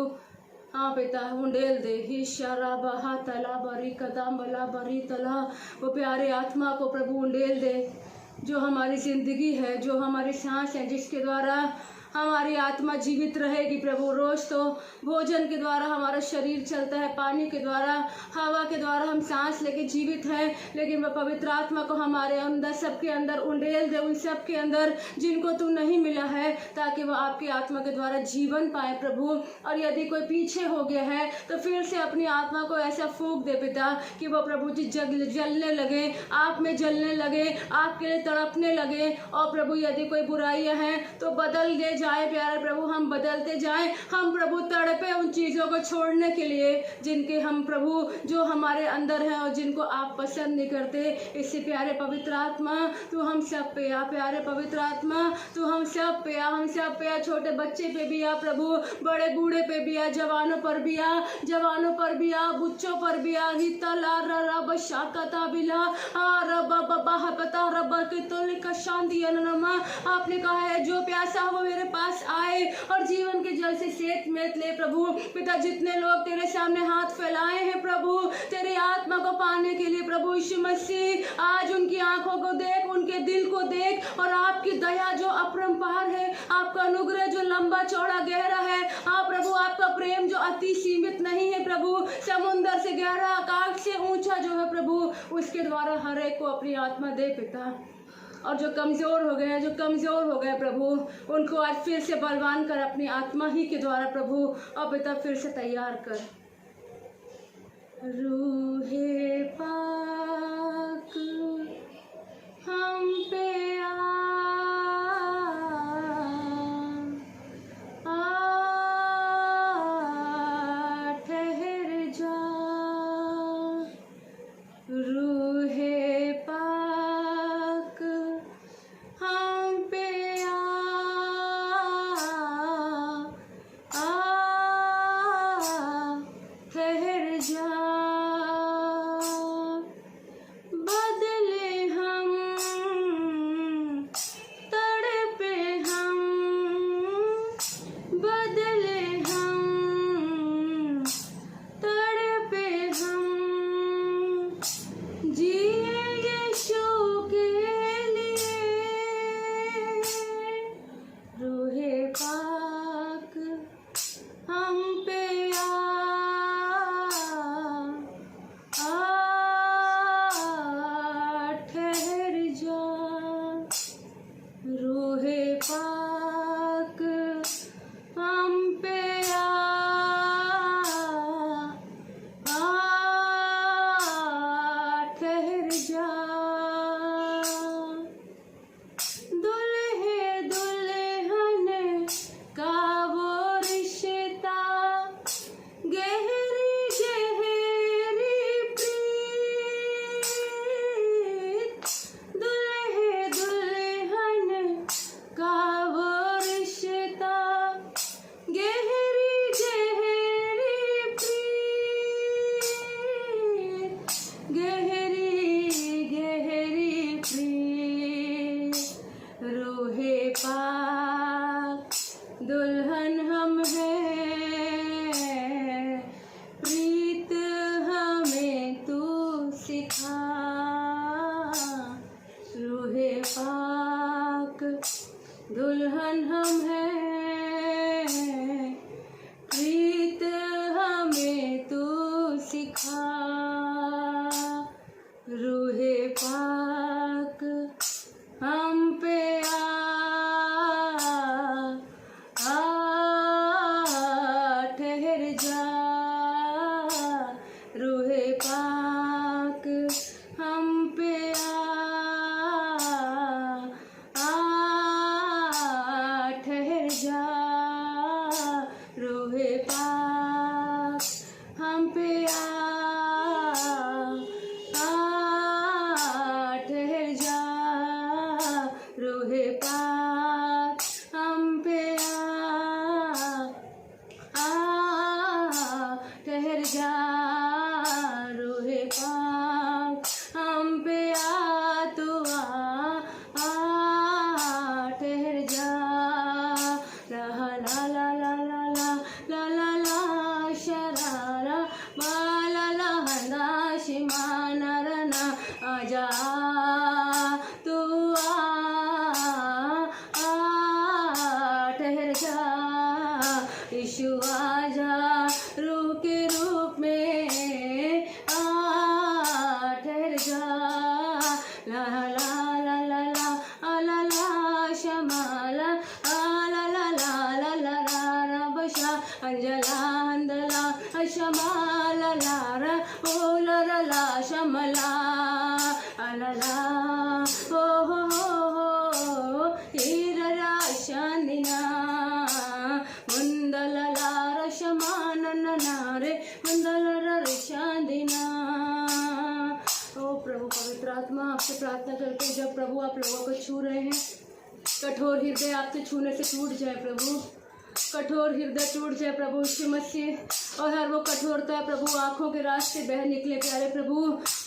हाँ पिता उंडेल दे ही शारा बहा तला बरी कदम बला बरी तला, वो प्यारे आत्मा को प्रभु उंडेल दे, जो हमारी जिंदगी है, जो हमारी सांस है, जिसके द्वारा हमारी आत्मा जीवित रहेगी प्रभु। रोज तो भोजन के द्वारा हमारा शरीर चलता है, पानी के द्वारा, हवा के द्वारा हम सांस लेके जीवित हैं, लेकिन वह पवित्र आत्मा को हमारे अंदर, सबके अंदर उंडेल दे, उन सब के अंदर जिनको तू नहीं मिला है, ताकि वह आपकी आत्मा के द्वारा जीवन पाए प्रभु। और यदि कोई पीछे हो गया है तो फिर से अपनी आत्मा को ऐसा फूंक दे पिता कि वह प्रभु जी जलने लगे, आप में जलने लगे, आपके लिए तड़पने लगे। और प्रभु यदि कोई बुराइयां हैं तो बदल दे जाए प्यारे प्रभु, हम बदलते जाएं, हम प्रभु तड़पे उन चीज़ों को छोड़ने के लिए जिनके हम प्रभु जो हमारे अंदर है और जिनको आप पसंद नहीं करते। इससे प्यारे पवित्र आत्मा तू हम सब पे आ, प्यारे पवित्र आत्मा तू हम सब पे आ, हम सब पे आ, छोटे बच्चे पे भी आ प्रभु, बड़े बूढ़े पे भी आ, जवानों पर भी आ, जवानों पर भी आ, बुच्चों पर भी आ। हिता ला रब शाकता बिला रब बाबा पता रब के तोले का शांति अनमा। आपने कहा है जो प्यासा हो मेरे पास आए और जीवन के जल से सेत मेत ले प्रभु। पिता जितने लोग तेरे सामने हाथ फैलाए हैं प्रभु तेरी आत्मा को पाने के लिए प्रभु यीशु मसीह, आज उनकी आंखों को देख, उनके दिल को देख, और आपकी दया जो अपरंपार है, आपका अनुग्रह जो लंबा चौड़ा गहरा है, आप प्रभु आपका प्रेम जो अति सीमित नहीं है प्रभु, समुंदर से गहरा, आकाश से ऊंचा जो है प्रभु, उसके द्वारा हर एक को अपनी आत्मा दे पिता। और जो कमज़ोर हो गए प्रभु, उनको आज फिर से बलवान कर अपनी आत्मा ही के द्वारा प्रभु, और पिता फिर से तैयार कर। रूहे पाक हम पे ठहर जा, रूहे पाक हम पे ठहर जा, बदले हम तड़पे हम, बदले हम तड़पे हम, जिए यीशु के लिए, रूहे पाक हम पे ठहर जा, रूहे पाक हम पे ठहर जा। दुल्हे दुल्हन का वो रिश्ता, गहरी गहरी प्रीत, दुल्हे दुल्हन का वो रिश्ता, गहरी गहरी प्रीत, गहरी गहरी प्रीत, रूहे पाक दुल्हन हम हैं, प्रीत हमें तू सिखा, रूहे पाक दुल्हन हम हैं, प्रीत हमें तू सिखा, रूहे पाक हम पे ठहर जा, रूहे पाक हम पे ठहर जा, यीशु आजा रूह के रूप में आ ठहर जा। ला ला ला ला ला ला ला शमाला ला ला ला ला ला ला बशा अंजला अंदला शमाला ला रा ओ ला ला ला शमला ला ला ओ हो हीरा शांदिना मुंदला ला शमानना नारे मुंदला रे शांदिना। ओ प्रभु पवित्र आत्मा, आपसे प्रार्थना करते हैं जब प्रभु आप लोगों को छू रहे हैं, कठोर हृदय आपसे छूने से टूट जाए प्रभु, कठोर हृदय टूट जाए प्रभु यीशु मसीह। और हर वो कठोरता है प्रभु आँखों के रास्ते बह निकले प्यारे प्रभु,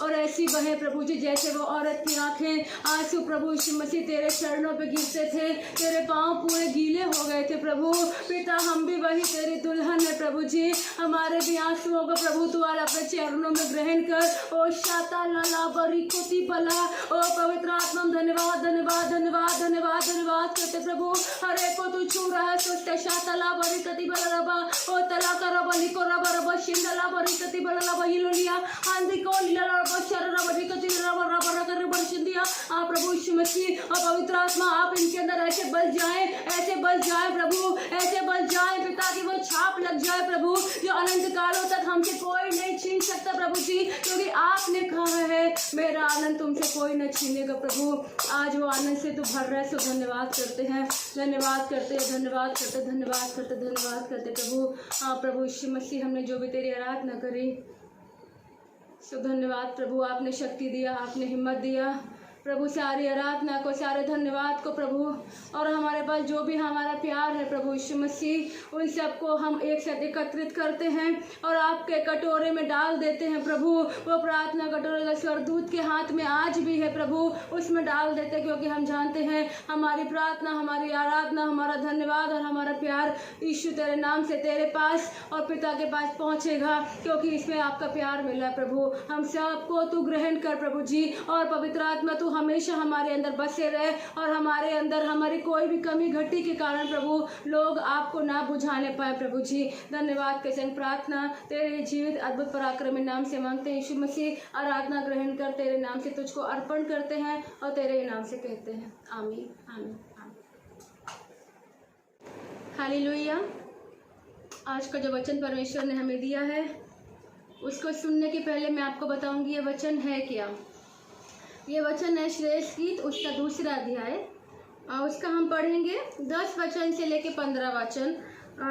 और ऐसी बहे प्रभु जी जैसे वो औरत की आंखें आंसू प्रभु यीशु मसीह तेरे चरणों पे गिरते थे, तेरे पाँव पूरे गीले हो गए थे प्रभु। पिता हम भी वही तेरी दुल्हन है प्रभु जी, हमारे भी आंसुओं को प्रभु तू अपने चरणों में ग्रहण कर। ओ शाता लाला बरी कोती बला, ओ पवित्र आत्मा धन्यवाद धन्यवाद धन्यवाद धन्यवाद धन्यवाद करते प्रभु। हर एक को तू छू रहा है, सोचते शातला बरी कति बला रबा ओ तला कर बली को रबा रबा शिंदला बरी कति बला बही लोलिया आंधी को लीला रबा शर रबा दी कति रबा रबा कर बड़ी शिंदिया। आप प्रभु यीशु मसीह और पवित्र आत्मा आप इनके अंदर ऐसे बस जाए, ऐसे बस जाए प्रभु, ऐसे बस जाए पिता की वो छाप लग जाए प्रभु, जो अनंत कालों तक हमसे कोई नहीं छीन सकता प्रभु जी, क्योंकि आपने कहा है मेरा आनंद तुमसे कोई न छीनेगा प्रभु। आज वो आनंद से तू भर रहा है, सो धन्यवाद करते हैं, धन्यवाद करते हैं, धन्यवाद करते, धन्यवाद करते, धन्यवाद करते प्रभु। हाँ प्रभु यीशु मसीह हमने जो भी तेरी आराधना करी, सो धन्यवाद प्रभु, आपने शक्ति दिया, आपने हिम्मत दिया प्रभु। सारी आराधना को, सारे धन्यवाद को प्रभु, और हमारे पास जो भी हमारा प्यार है प्रभु यीशु मसीह, उन सबको हम एक साथ एकत्रित करते हैं और आपके कटोरे में डाल देते हैं प्रभु। वो प्रार्थना कटोरा स्वर्गदूत के हाथ में आज भी है प्रभु, उसमें डाल देते हैं, क्योंकि हम जानते हैं हमारी प्रार्थना, हमारी आराधना, हमारा धन्यवाद और हमारा प्यार यीशु तेरे नाम से तेरे पास और पिता के पास पहुँचेगा, क्योंकि इसमें आपका प्यार मिला है प्रभु। हम सबको तू ग्रहण कर प्रभु जी, और पवित्र आत्मा तू हमेशा हमारे अंदर बसे रहे, और हमारे अंदर हमारी कोई भी कमी घटी के कारण प्रभु लोग आपको ना बुझाने पाए प्रभु जी। धन्यवाद के संग प्रार्थना तेरे जीवित अद्भुत पराक्रमी नाम से मांगते हैं यीशु मसीह। आराधना ग्रहण कर तेरे नाम से तुझको अर्पण करते हैं और तेरे नाम से कहते हैं आमीन आमीन आमीन। हालेलुया। आज का जो वचन परमेश्वर ने हमें दिया है, उसको सुनने के पहले मैं आपको बताऊंगी ये वचन है क्या। ये वचन है श्रेष्ठ गीत, उसका 2 अध्याय, उसका हम पढ़ेंगे 10 वचन से लेके 15 वचन।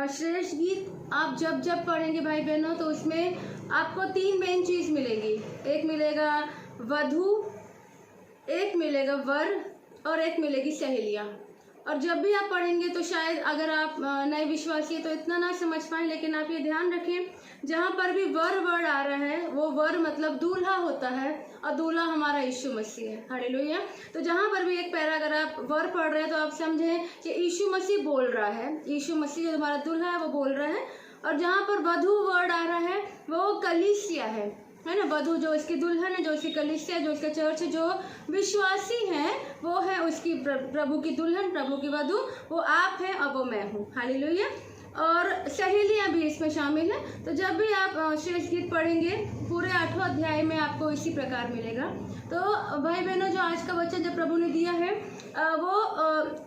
श्रेष्ठ गीत आप जब जब पढ़ेंगे भाई बहनों, तो उसमें आपको 3 मेन चीज़ मिलेगी। एक मिलेगा वधू, एक मिलेगा वर, और एक मिलेगी सहेलियाँ। और जब भी आप पढ़ेंगे तो शायद अगर आप नए विश्वासी हैं तो इतना ना समझ पाएँ, लेकिन आप ये ध्यान रखें जहाँ पर भी वर वर्ड आ रहा है, वो वर मतलब दूल्हा होता है, और दूल्हा हमारा यीशु मसीह है। हालेलुया। तो जहाँ पर भी एक पैरा अगर आप वर पढ़ रहे हैं तो आप समझें कि यीशु मसीह बोल रहा है, यीशु मसीह जो हमारा दूल्हा है वो बोल रहा है। और जहाँ पर वधू वर्ड आ रहा है वो कलीसिया है ना। वधू जो इसकी दुल्हन है, जो इसकी कलीसिया, जो इसका चर्च, जो विश्वासी हैं, वो है उसकी प्रभु की दुल्हन, प्रभु की वधू, वो आप हैं और वो मैं हूँ। हालेलुया। और सहेलियाँ भी इसमें शामिल हैं। तो जब भी आप श्रेष्ठ गीत पढ़ेंगे पूरे 8वां अध्याय में आपको इसी प्रकार मिलेगा। तो भाई बहनों, जो आज का वचन जब प्रभु ने दिया है वो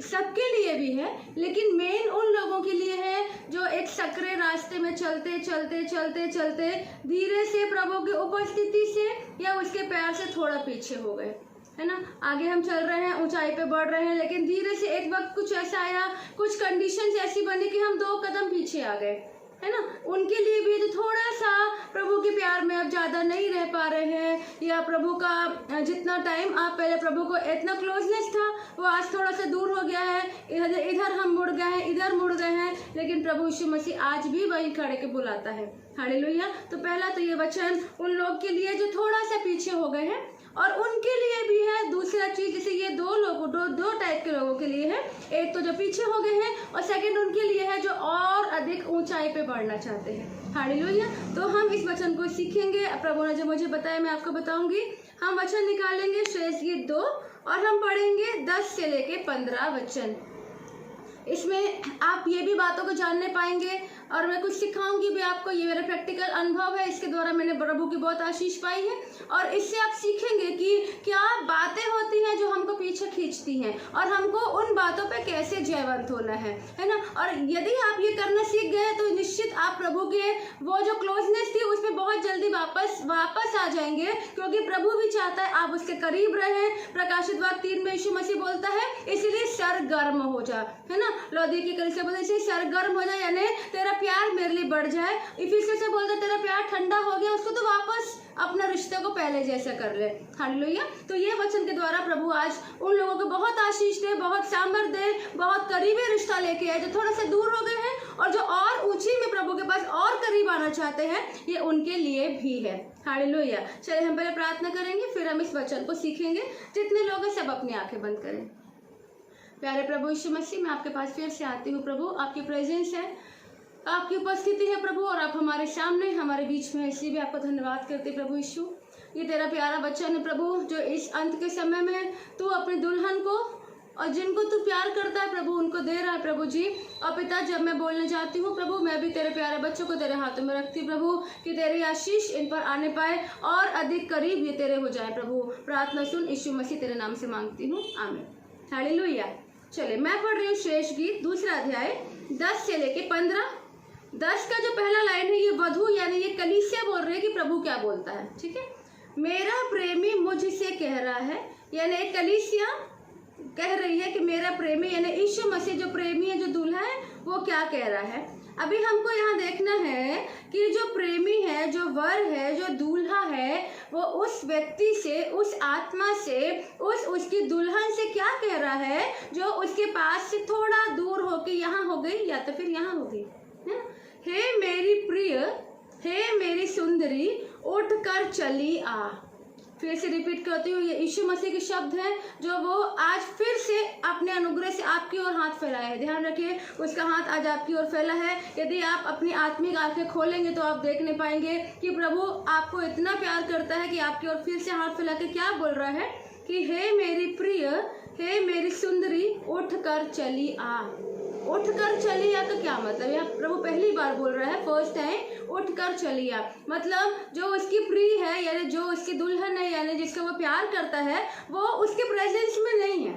सबके लिए भी है, लेकिन मेन उन लोगों के लिए है जो एक सकरे रास्ते में चलते चलते चलते चलते धीरे से प्रभु की उपस्थिति से या उसके प्यार से थोड़ा पीछे हो गए, है ना। आगे हम चल रहे हैं, ऊंचाई पे बढ़ रहे हैं, लेकिन धीरे से एक वक्त कुछ ऐसा आया, कुछ कंडीशंस ऐसी बनी कि हम 2 कदम पीछे आ गए, है ना। उनके लिए भी जो थोड़ा सा प्रभु के प्यार में अब ज़्यादा नहीं रह पा रहे हैं, या प्रभु का जितना टाइम आप पहले प्रभु को इतना क्लोजनेस था वो आज थोड़ा सा दूर हो गया है, इधर हम मुड़ गए हैं, इधर मुड़ गए हैं, लेकिन प्रभु यीशु मसीह आज भी वही खड़े के बुलाता है। हालेलुया। तो पहला तो ये वचन उन लोग के लिए जो थोड़ा सा पीछे हो गए हैं, और उनके लिए भी है दूसरा चीज, जैसे ये दो टाइप के लोगों के लिए है। एक तो जो पीछे हो गए हैं, और सेकंड उनके लिए है जो और अधिक ऊंचाई पे बढ़ना चाहते हैं। हालेलुया। तो हम इस वचन को सीखेंगे। प्रभु ने जो मुझे बताया मैं आपको बताऊंगी। हम वचन निकालेंगे श्रेष्ठ गीत 2 और हम पढ़ेंगे 10 से लेके 15 वचन। इसमें आप ये भी बातों को जानने पाएंगे और मैं कुछ सिखाऊंगी भी आपको। ये मेरा प्रैक्टिकल अनुभव है, इसके द्वारा मैंने प्रभु की बहुत आशीष पाई है। और इससे आप सीखेंगे कि क्या बातें होती हैं जो हमको पीछे खींचती हैं और हमको उन बातों पे कैसे जयवंत होना है ना। और यदि आप ये करना सीख गए तो निश्चित आप प्रभु के वो जो क्लोजनेस थी उसमें बहुत जल्दी वापस आ जाएंगे, क्योंकि प्रभु भी चाहता है आप उसके करीब रहें। प्रकाशित वाक्य 3 में यीशु मसीह बोलता है इसलिए सरगर्म हो जा, है ना। लौदी की कलीसिया बोलते इसलिए सरगर्म हो जाए, यानी तेरा प्यार मेरे लिए बढ़ जाए। इफिसियों से बोलते तेरा प्यार ठंडा हो गया, उसको तो वापस अपना रिश्ते को पहले जैसा कर ले। हालेलुया। तो ये वचन के द्वारा प्रभु आज उन लोगों को बहुत आशीष दे, बहुत सामर्थ दे, बहुत करीबी रिश्ता लेके आए जो थोड़ा सा दूर हो गए हैं और जो और ऊंची में प्रभु के पास और करीब आना चाहते हैं, ये उनके लिए भी है। हालेलुया। चलिए हम पहले प्रार्थना करेंगे, फिर हम इस वचन को सीखेंगे। जितने लोग हैं सब अपनी आंखें बंद करें। प्यारे प्रभु यीशु मसीह, मैं आपके पास फिर से आती हूँ प्रभु। आपकी प्रेजेंस है, आपकी उपस्थिति है प्रभु, और आप हमारे सामने हमारे बीच में, इसलिए भी आपको धन्यवाद करते प्रभु यीशु। ये तेरा प्यारा बच्चा है प्रभु, जो इस अंत के समय में तू अपनी दुल्हन को और जिनको तू प्यार करता है प्रभु उनको दे रहा है प्रभु जी। और पिता, जब मैं बोलने जाती हूँ प्रभु, मैं भी तेरे प्यारे बच्चों को तेरे हाथों में रखती हूँ प्रभु, कि तेरी आशीष इन पर आने पाए और अधिक करीब ये तेरे हो जाए प्रभु। प्रार्थना सुन, यीशु मसीह तेरे नाम से मांगती हूँ, आमीन। हालेलुया। चले, मैं पढ़ रही हूँ शेष गीत 2 अध्याय 10 से लेके 15। 10 का जो पहला लाइन है, ये वधू यानी ये कलीसिया बोल रही है कि प्रभु क्या बोलता है, ठीक है। मेरा प्रेमी मुझसे कह रहा है, यानी एक कलीसिया कह रही है कि मेरा प्रेमी, यानी यीशु मसीह जो प्रेमी है, जो दूल्हा है, वो क्या कह रहा है। अभी हमको यहाँ देखना है कि जो प्रेमी है, जो वर है, जो दूल्हा है, वो उस व्यक्ति से, उस आत्मा से, उसकी दुल्हन से क्या कह रहा है जो उसके पास से थोड़ा दूर होके यहाँ हो गई या तो फिर यहाँ हो गई। हे मेरी प्रिय, हे मेरी सुंदरी, उठ कर चली आ। फिर से रिपीट करती हूँ, ये यीशु मसीह के शब्द हैं जो वो आज फिर से अपने अनुग्रह से आपकी ओर हाथ फैलाया है। ध्यान रखिए, उसका हाथ आज आपकी ओर फैला है। यदि आप अपनी आत्मिक आंखें खोलेंगे तो आप देखने पाएंगे कि प्रभु आपको इतना प्यार करता है कि आपकी ओर फिर से हाथ फैला के क्या बोल रहा है कि हे मेरी प्रिय, हे मेरी सुंदरी, उठ कर चली आ। उठ कर चली आ का क्या मतलब? यहाँ प्रभु पहली बार बोल रहा है, फर्स्ट टाइम उठ कर चली आ। मतलब जो उसकी प्रिय है, यानी जो उसकी दुल्हन है, यानी जिसको वो प्यार करता है, वो उसके प्रेजेंस में नहीं है,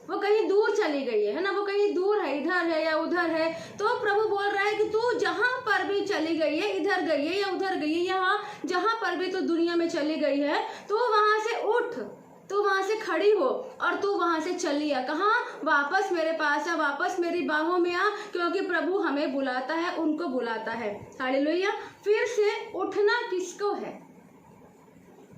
वो कहीं दूर चली गई है ना, वो कहीं दूर है, इधर है या उधर है। तो प्रभु बोल रहा है कि तू जहाँ पर भी चली गई है, इधर गई है या उधर गई है, यहाँ जहाँ पर भी तू दुनिया में चली गई है, तो वहाँ से उठ, तू वहाँ से खड़ी हो और तू वहाँ से चली आ। कहाँ? वापस मेरे पास आ, वापस मेरी बाहों में आ, क्योंकि प्रभु हमें बुलाता है, उनको बुलाता है। हालेलुया। फिर से उठना किसको है?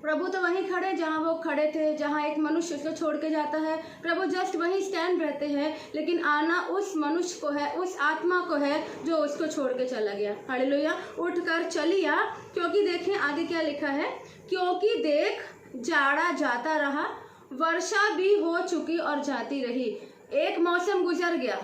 प्रभु तो वहीं खड़े जहाँ वो खड़े थे, जहाँ एक मनुष्य उसको छोड़ के जाता है, प्रभु जस्ट वहीं स्टैंड रहते हैं, लेकिन आना उस मनुष्य को है, उस आत्मा को है जो उसको छोड़ के चला गया। हालेलुया। उठ कर चली आ, क्योंकि देखें आगे क्या लिखा है, क्योंकि देख जाड़ा जाता रहा, वर्षा भी हो चुकी और जाती रही। एक मौसम गुजर गया।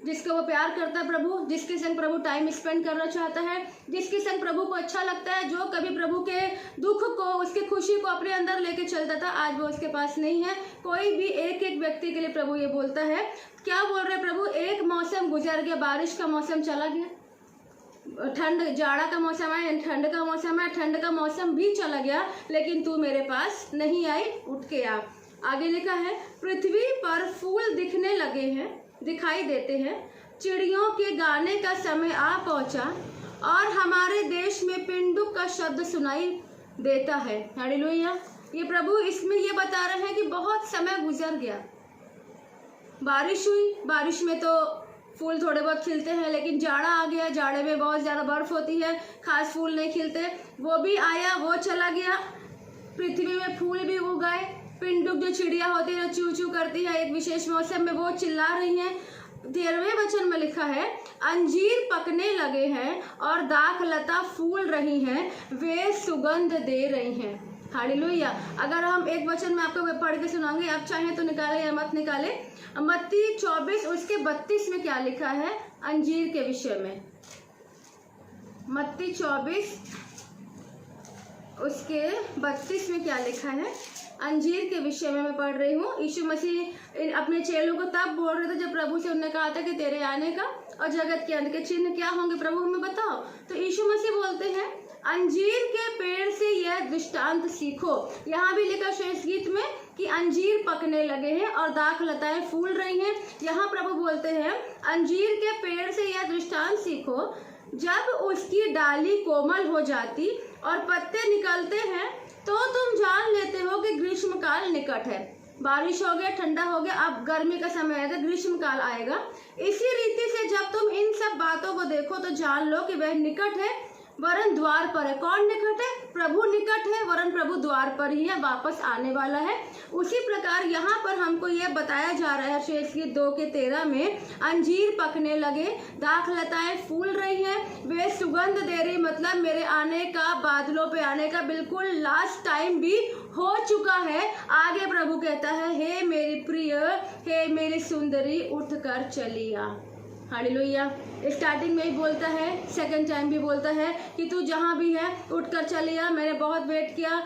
जिसको वो प्यार करता है प्रभु, जिसके संग प्रभु टाइम स्पेंड करना चाहता है, जिसके संग प्रभु को अच्छा लगता है, जो कभी प्रभु के दुख को, उसकी खुशी को अपने अंदर लेके चलता था, आज वो उसके पास नहीं है। कोई भी एक एक व्यक्ति के लिए प्रभु ये बोलता है। क्या बोल रहे प्रभु? एक मौसम गुजर गया, बारिश का मौसम चला गया, ठंड जाड़ा का मौसम आया, ठंड का मौसम आया, ठंड का मौसम भी चला गया, लेकिन तू मेरे पास नहीं आई, उठ के आ। आगे लिखा है, पृथ्वी पर फूल दिखने लगे हैं, दिखाई देते हैं, चिड़ियों के गाने का समय आ पहुंचा और हमारे देश में पिंडुक का शब्द सुनाई देता है। हालेलुया। ये प्रभु इसमें ये बता रहे हैं कि बहुत समय गुजर गया, बारिश हुई, बारिश में तो फूल थोड़े बहुत खिलते हैं, लेकिन जाड़ा आ गया, जाड़े में बहुत ज़्यादा बर्फ होती है, खास फूल नहीं खिलते। वो भी आया, वो चला गया, पृथ्वी में फूल भी उगाए, पिंडुक जो चिड़िया होती है, जो चू चू करती है एक विशेष मौसम में, वो चिल्ला रही हैं। 13वें वचन में लिखा है, अंजीर पकने लगे हैं और दाख लता फूल रही हैं, वे सुगंध दे रही हैं। हालेलुया। अगर हम एक वचन में आपको पढ़ के सुनाएंगे, आप चाहें तो निकाले या मत निकाले। मत्ती 24 उसके 32 में क्या लिखा है अंजीर के विषय में? मत्ती 24 उसके 32 में क्या लिखा है? अंजीर के विषय में मैं पढ़ रही हूँ। यीशु मसीह अपने चेलों को तब बोल रहे थे जब प्रभु से उन्होंने कहा था कि तेरे आने का और जगत के अंत के चिन्ह क्या होंगे, प्रभु हमें बताओ। तो यीशु मसीह बोलते हैं अंजीर के पेड़ से यह दृष्टांत सीखो। यहाँ भी लिखा शेष गीत में कि अंजीर पकने लगे हैं और दाख लताएं फूल रही हैं। यहाँ प्रभु बोलते हैं अंजीर के पेड़ से यह दृष्टांत सीखो, जब उसकी डाली कोमल हो जाती और पत्ते निकलते हैं तो तुम जान लेते हो कि ग्रीष्म काल निकट है। बारिश हो गया, ठंडा हो गया, अब गर्मी का समय आएगा, ग्रीष्म काल आएगा। इसी रीति से जब तुम इन सब बातों को देखो तो जान लो कि वह निकट है, वरन द्वार पर है। कौन निकट है? प्रभु निकट है, वरन प्रभु द्वार पर ही है, वापस आने वाला है। उसी प्रकार यहाँ पर हमको यह बताया जा रहा है शेष गीत 2:13 में, अंजीर पकने लगे, दाख लताएं फूल रही हैं, वे सुगंध दे रही, मतलब मेरे आने का, बादलों पे आने का बिल्कुल लास्ट टाइम भी हो चुका है। आगे प्रभु कहता है हे मेरी प्रिय, हे मेरी सुंदरी, उठ कर चली आ। हालेलुया। स्टार्टिंग में ही बोलता है, सेकंड टाइम भी बोलता है कि तू जहाँ भी है उठकर चली आ, मैंने बहुत वेट किया।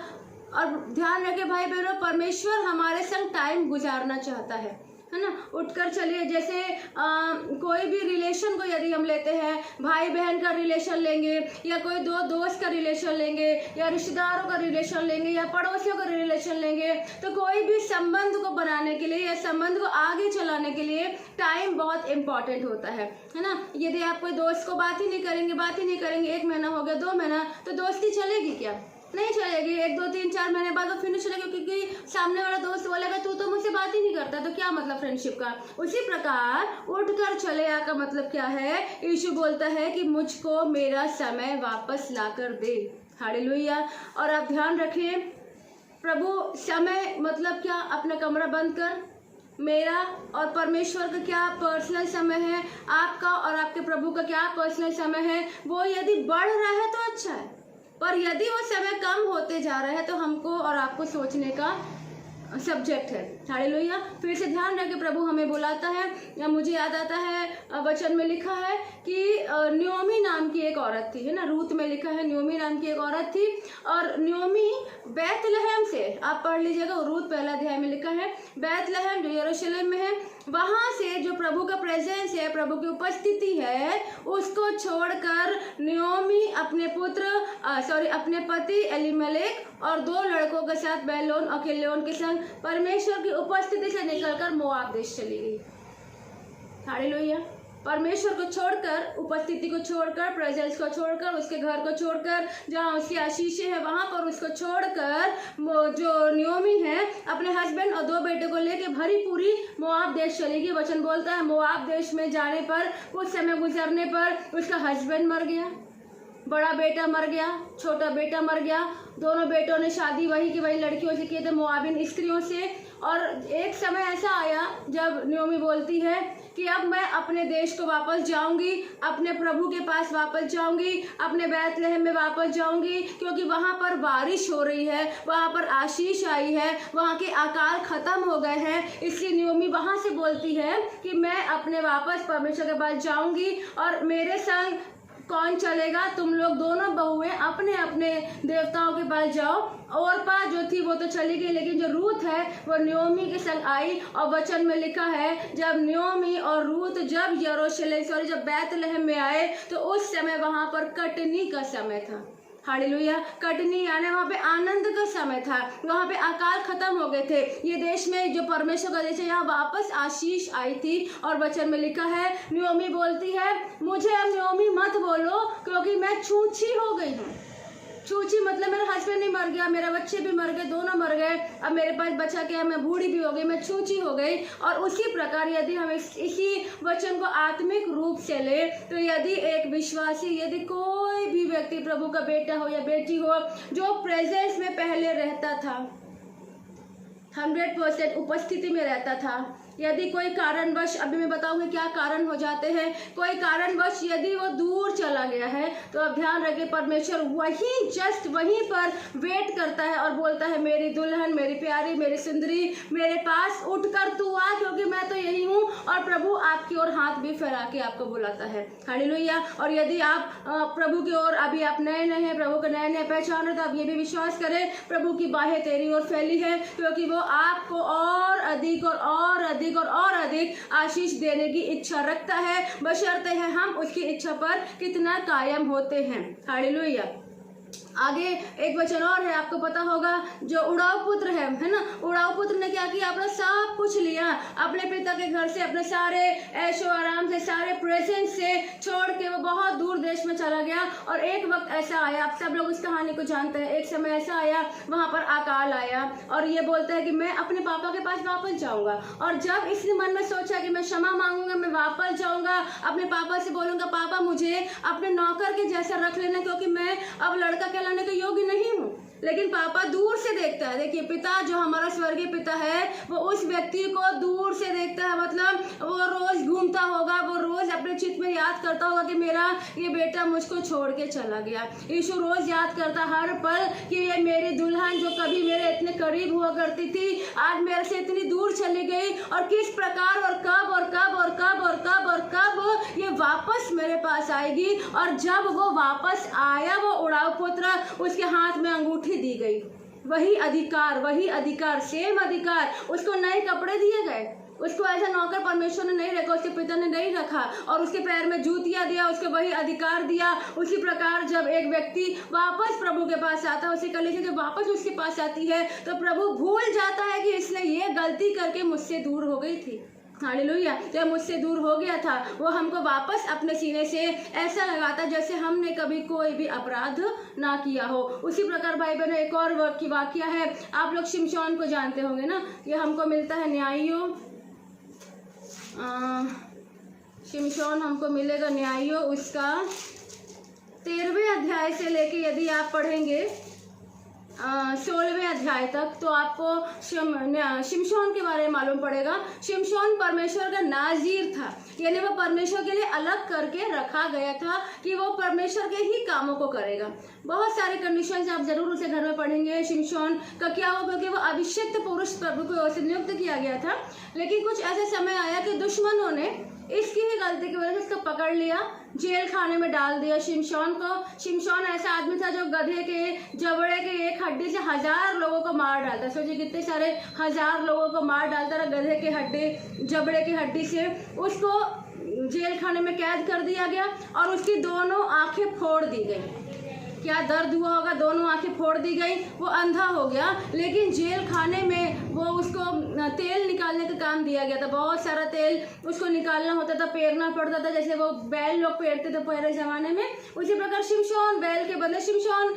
और ध्यान रखे भाई बहनों, परमेश्वर हमारे संग टाइम गुजारना चाहता है ना। उठकर चलिए, जैसे कोई भी रिलेशन को यदि हम लेते हैं, भाई बहन का रिलेशन लेंगे या कोई दो दोस्त का रिलेशन लेंगे या रिश्तेदारों का रिलेशन लेंगे या पड़ोसियों का रिलेशन लेंगे, तो कोई भी संबंध को बनाने के लिए या संबंध को आगे चलाने के लिए टाइम बहुत इंपॉर्टेंट होता है ना। यदि आप कोई दोस्त को बात ही नहीं करेंगे, 1 महीना हो गया, 2 महीना, तो दोस्ती चलेगी क्या? नहीं चलेगी। 1, 2, 3, 4 महीने बाद वो फिनिश हो जाएगी, क्योंकि सामने वाला दोस्त बोलेगा तू तो मुझसे बात ही नहीं करता, तो क्या मतलब फ्रेंडशिप का। उसी प्रकार उठकर चले आ का मतलब क्या है? यीशु बोलता है कि मुझको मेरा समय वापस लाकर दे। हालेलुया। और आप ध्यान रखिए, प्रभु समय मतलब क्या? अपना कमरा बंद कर, मेरा और परमेश्वर का क्या पर्सनल समय है, आपका और आपके प्रभु का क्या पर्सनल समय है। वो यदि बढ़ रहा है तो अच्छा है, पर यदि वो समय कम होते जा रहा है तो हमको और आपको सोचने का सब्जेक्ट है। हालेलुया। फिर से ध्यान रखें, प्रभु हमें बुलाता है। या मुझे याद आता है वचन में लिखा है कि न्योमी नाम की एक औरत थी, है ना। रूत में लिखा है न्योमी नाम की एक औरत थी, और न्योमी बैतलहम से, आप पढ़ लीजिएगा, रूत 1 अध्याय में लिखा है, बैतलहम जो यरूशलेम में है, वहां से जो प्रभु का प्रेजेंस है, प्रभु की उपस्थिति है, उसको छोड़कर न्योमी अपने पति एलीमेलेक और 2 लड़कों के साथ बैलोन और किल्योन के संग परमेश्वर की उपस्थिति से निकलकर मोआब देश चली गई। हालेलुया। परमेश्वर को छोड़कर, उपस्थिति को छोड़कर, प्रेजेंस को छोड़कर, उसके घर को छोड़कर, जहाँ उसकी आशीषें हैं वहां पर उसको छोड़कर, जो न्योमी है अपने हस्बैंड और 2 बेटे को लेके भरी पूरी मोआब देश चली गई। वचन बोलता है मोआब देश में जाने पर, कुछ समय गुजरने पर उसका हस्बैंड मर गया, बड़ा बेटा मर गया, छोटा बेटा मर गया। दोनों बेटों ने शादी वही की वही लड़कियों से किए थे, मोआबिन स्त्रियों से। और एक समय ऐसा आया जब न्योमी बोलती है कि अब मैं अपने देश को वापस जाऊंगी, अपने प्रभु के पास वापस जाऊंगी, अपने बैतलहम में वापस जाऊंगी, क्योंकि वहां पर बारिश हो रही है, वहां पर आशीष आई है, वहां के अकाल खत्म हो गए हैं। इसलिए न्योमी वहां से बोलती है कि मैं अपने वापस परमेश्वर के पास जाऊंगी, और मेरे संग कौन चलेगा? तुम लोग दोनों बहुएं अपने अपने देवताओं के पास जाओ। ओरपा जो थी वो तो चली गई, लेकिन जो रूत है वो न्योमी के संग आई। और वचन में लिखा है जब न्योमी और रूत जब जब बैतलहम में आए तो उस समय वहां पर कटनी का समय था। हालेलुया। कटनी यानी वहाँ पे आनंद का समय था, वहाँ पे अकाल खत्म हो गए थे। ये देश में जो परमेश्वर का देश है, यहाँ वापस आशीष आई थी। और वचन में लिखा है, न्योमी बोलती है मुझे अब न्योमी मत बोलो, क्योंकि मैं छूछी हो गई हूँ। छूछी मतलब मेरा हस्बैंड भी मर गया, मेरे बच्चे भी मर गए, दोनों मर गए, अब मेरे पास बचा क्या? मैं बूढ़ी भी हो गई, मैं छूछी हो गई। और उसी प्रकार यदि हम इसी वचन को आत्मिक रूप से ले, तो यदि एक विश्वासी, यदि कोई भी व्यक्ति प्रभु का बेटा हो या बेटी हो, जो प्रेजेंस में पहले रहता था, 100% उपस्थिति में रहता था, यदि कोई कारणवश, अभी मैं बताऊंगी क्या कारण हो जाते हैं, कोई कारणवश यदि वो दूर चला गया है तो अब ध्यान रखिए परमेश्वर वहीं जस्ट वहीं पर वेट करता है और बोलता है मेरी दुल्हन, मेरी प्यारी, मेरी सुंदरी, मेरे पास उठकर तू आ, क्योंकि मैं तो यही हूँ। और प्रभु आपकी ओर हाथ भी फैला के आपको बुलाता है। हालेलुया। और यदि आप प्रभु की ओर अभी आप नए नए हैं, प्रभु को नए नए पहचान रहे, तो आप ये भी विश्वास करें प्रभु की बाहें तेरी ओर फैली है, क्योंकि वो आपको और अधिक और अधिक और अधिक आशीष देने की इच्छा रखता है, बशर्ते है हम उसकी इच्छा पर कितना कायम होते हैं। हालेलुया। आगे एक वचन और है, आपको पता होगा, जो उड़ाऊ पुत्र है ना, उड़ाऊ पुत्र ने क्या किया, अपना सब कुछ लिया, अपने पिता के घर से अपने सारे ऐशो आराम से, सारे प्रेजेंट से छोड़ के वो बहुत दूर देश में चला गया। और एक वक्त ऐसा आया, आप सब लोग इस कहानी को जानते हैं, एक समय ऐसा आया वहां पर अकाल आया और ये बोलता है कि मैं अपने पापा के पास वापस जाऊंगा। और जब इसने मन में सोचा कि मैं क्षमा मांगूंगा, मैं वापस जाऊंगा, अपने पापा से बोलूंगा पापा मुझे अपने नौकर के जैसा रख लेना, क्योंकि मैं अब लड़का कहलाने के योग्य नहीं हूँ। लेकिन पापा दूर से देखता है। देखिए पिता जो हमारा स्वर्गीय पिता है वो उस व्यक्ति को दूर से देखता है, मतलब वो रोज घूमता होगा, वो रोज अपने चित्त में याद करता होगा कि मेरा ये बेटा मुझको छोड़ के चला गया। यीशु रोज याद करता हर पल कि ये मेरी दुल्हन जो कभी मेरे इतने करीब हुआ करती थी आज मेरे से इतनी दूर चली गई, और किस प्रकार और कब और कब और कब और कब और कब ये वापस मेरे पास आएगी। और जब वो वापस आया वो उड़ाऊ पुत्र, उसके हाथ में अंगूठी दी गई, वही अधिकार, सेम अधिकार, उसको नए कपड़े दिए गए, उसको ऐसा नौकर परमेश्वर ने नहीं रखा, उसके पिता ने नहीं रखा, और उसके पैर में जूतियां दिया, उसको वही अधिकार दिया। उसी प्रकार जब एक व्यक्ति वापस प्रभु के पास आता है, उसी कलीसिया जब वापस उसके पास आती है तो प्रभु भूल जाता है कि इसने ये गलती करके मुझसे दूर हो गई थी। हालेलुया। जब मुझसे दूर हो गया था वो हमको वापस अपने सीने से ऐसा लगाता जैसे हमने कभी कोई भी अपराध ना किया हो। उसी प्रकार भाई बहनों एक और वाक्य है, आप लोग शिमशोन को जानते होंगे ना, ये हमको मिलता है न्यायियों, शिमशोन हमको मिलेगा न्यायियों उसका 13वें अध्याय से लेके यदि आप पढ़ेंगे 16वें अध्याय तक तो आपको शिमशोन के बारे में मालूम पड़ेगा। शिमशोन परमेश्वर का नाजीर था, यानी वो परमेश्वर के लिए अलग करके रखा गया था कि वो परमेश्वर के ही कामों को करेगा। बहुत सारे कंडीशंस आप जरूर उसे घर में पढ़ेंगे। शिमशोन का क्या हुआ, क्योंकि वो अभिषिक्त पुरुष प्रभु की ओर से नियुक्त किया गया था, लेकिन कुछ ऐसा समय आया कि दुश्मनों ने इसकी ही गलती की वजह से इसको पकड़ लिया, जेल खाने में डाल दिया शिमशोन को। शिमशोन ऐसा आदमी था जो गधे के जबड़े के एक हड्डी से 1000 लोगों को मार डालता। सोचिए कितने सारे 1000 लोगों को मार डालता रहा गधे के हड्डी, जबड़े की हड्डी से। उसको जेल खाने में कैद कर दिया गया और उसकी दोनों आंखें फोड़ दी गई। क्या दर्द हुआ होगा, दोनों आंखें फोड़ दी गई, वो अंधा हो गया। लेकिन जेल खाने में वो उसको तेल निकालने का काम दिया गया था, बहुत सारा तेल उसको निकालना होता था, पेरना पड़ता था, जैसे वो बैल लोग पेरते थे पहले ज़माने में। उसी प्रकार शिमशोन बैल के बदले शिमशोन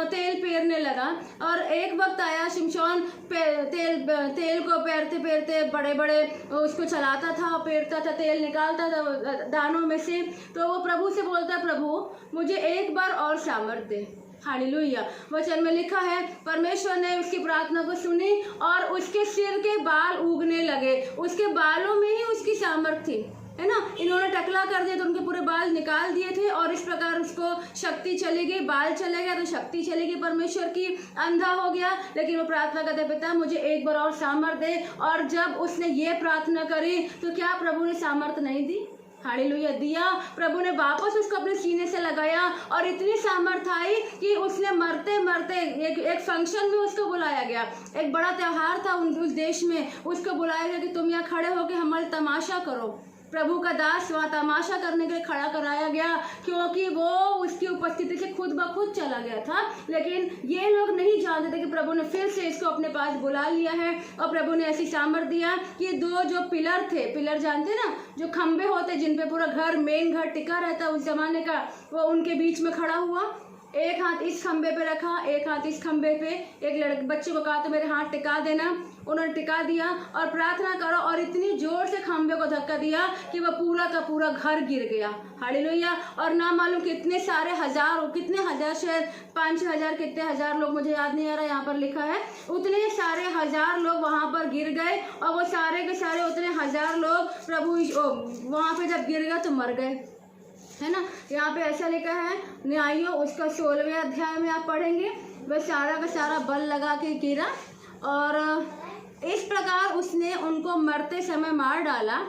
तेल पेरने लगा। और एक वक्त आया शिमशोन तेल को पेरते पेरते बड़े बड़े उसको चलाता था, पेरता था, तेल निकालता था दानों में से। तो वो प्रभु से बोलता है प्रभु मुझे एक बार और सामर्थ्य। हालेलुया। वचन में लिखा है परमेश्वर ने उसकी प्रार्थना को सुनी और उसके सिर के बाल उगने लगे। उसके बालों में ही उसकी सामर्थ्य थी, है ना। इन्होंने टकला कर दिया तो उनके पूरे बाल निकाल दिए थे और इस प्रकार उसको शक्ति चली गई, बाल चले गए तो शक्ति चली गई परमेश्वर की, अंधा हो गया। लेकिन वो प्रार्थना करते पिता मुझे एक बार और सामर्थ्य दे। और जब उसने ये प्रार्थना करी तो क्या प्रभु ने सामर्थ्य नहीं दी? हालेलुया, दिया। प्रभु ने वापस उसको अपने सीने से लगाया और इतनी सामर्थ्य आई कि उसने मरते मरते एक फंक्शन में उसको बुलाया गया। एक बड़ा त्योहार था उस देश में, उसको बुलाया गया कि तुम यहाँ खड़े होकर हमारे तमाशा करो। प्रभु का दास वहाँ तमाशा करने के लिए खड़ा कराया गया, क्योंकि वो उसकी उपस्थिति से खुद ब खुद चला गया था। लेकिन ये लोग नहीं जानते थे कि प्रभु ने फिर से इसको अपने पास बुला लिया है और प्रभु ने ऐसी सामर्थ्य दिया कि दो जो पिलर थे, पिलर जानते ना, जो खंबे होते जिन पे पूरा घर, मेन घर टिका रहता उस जमाने का, वो उनके बीच में खड़ा हुआ एक हाथ इस खंबे पे रखा, एक हाथ इस खंबे पे। एक बच्चे को कहा तो मेरे हाथ टिका देना, उन्होंने टिका दिया और प्रार्थना करो, और इतनी जोर से खंबे को धक्का दिया कि वह पूरा का पूरा घर गिर गया। हालेलुया। और ना मालूम कितने सारे हजार, कितने हजार, शायद 5-6 हजार, कितने हजार लोग, मुझे याद नहीं आ रहा, यहाँ पर लिखा है, उतने सारे हजार लोग वहां पर गिर गए। और वो सारे के सारे उतने हजार लोग प्रभु वहां पे जब गिर गए तो मर गए, है ना। यहाँ पे ऐसा लिखा है, न्यायियों उसका 16वें अध्याय में आप पढ़ेंगे, वह सारा का सारा बल लगा के गिरा और इस प्रकार उसने उनको मरते समय मार डाला।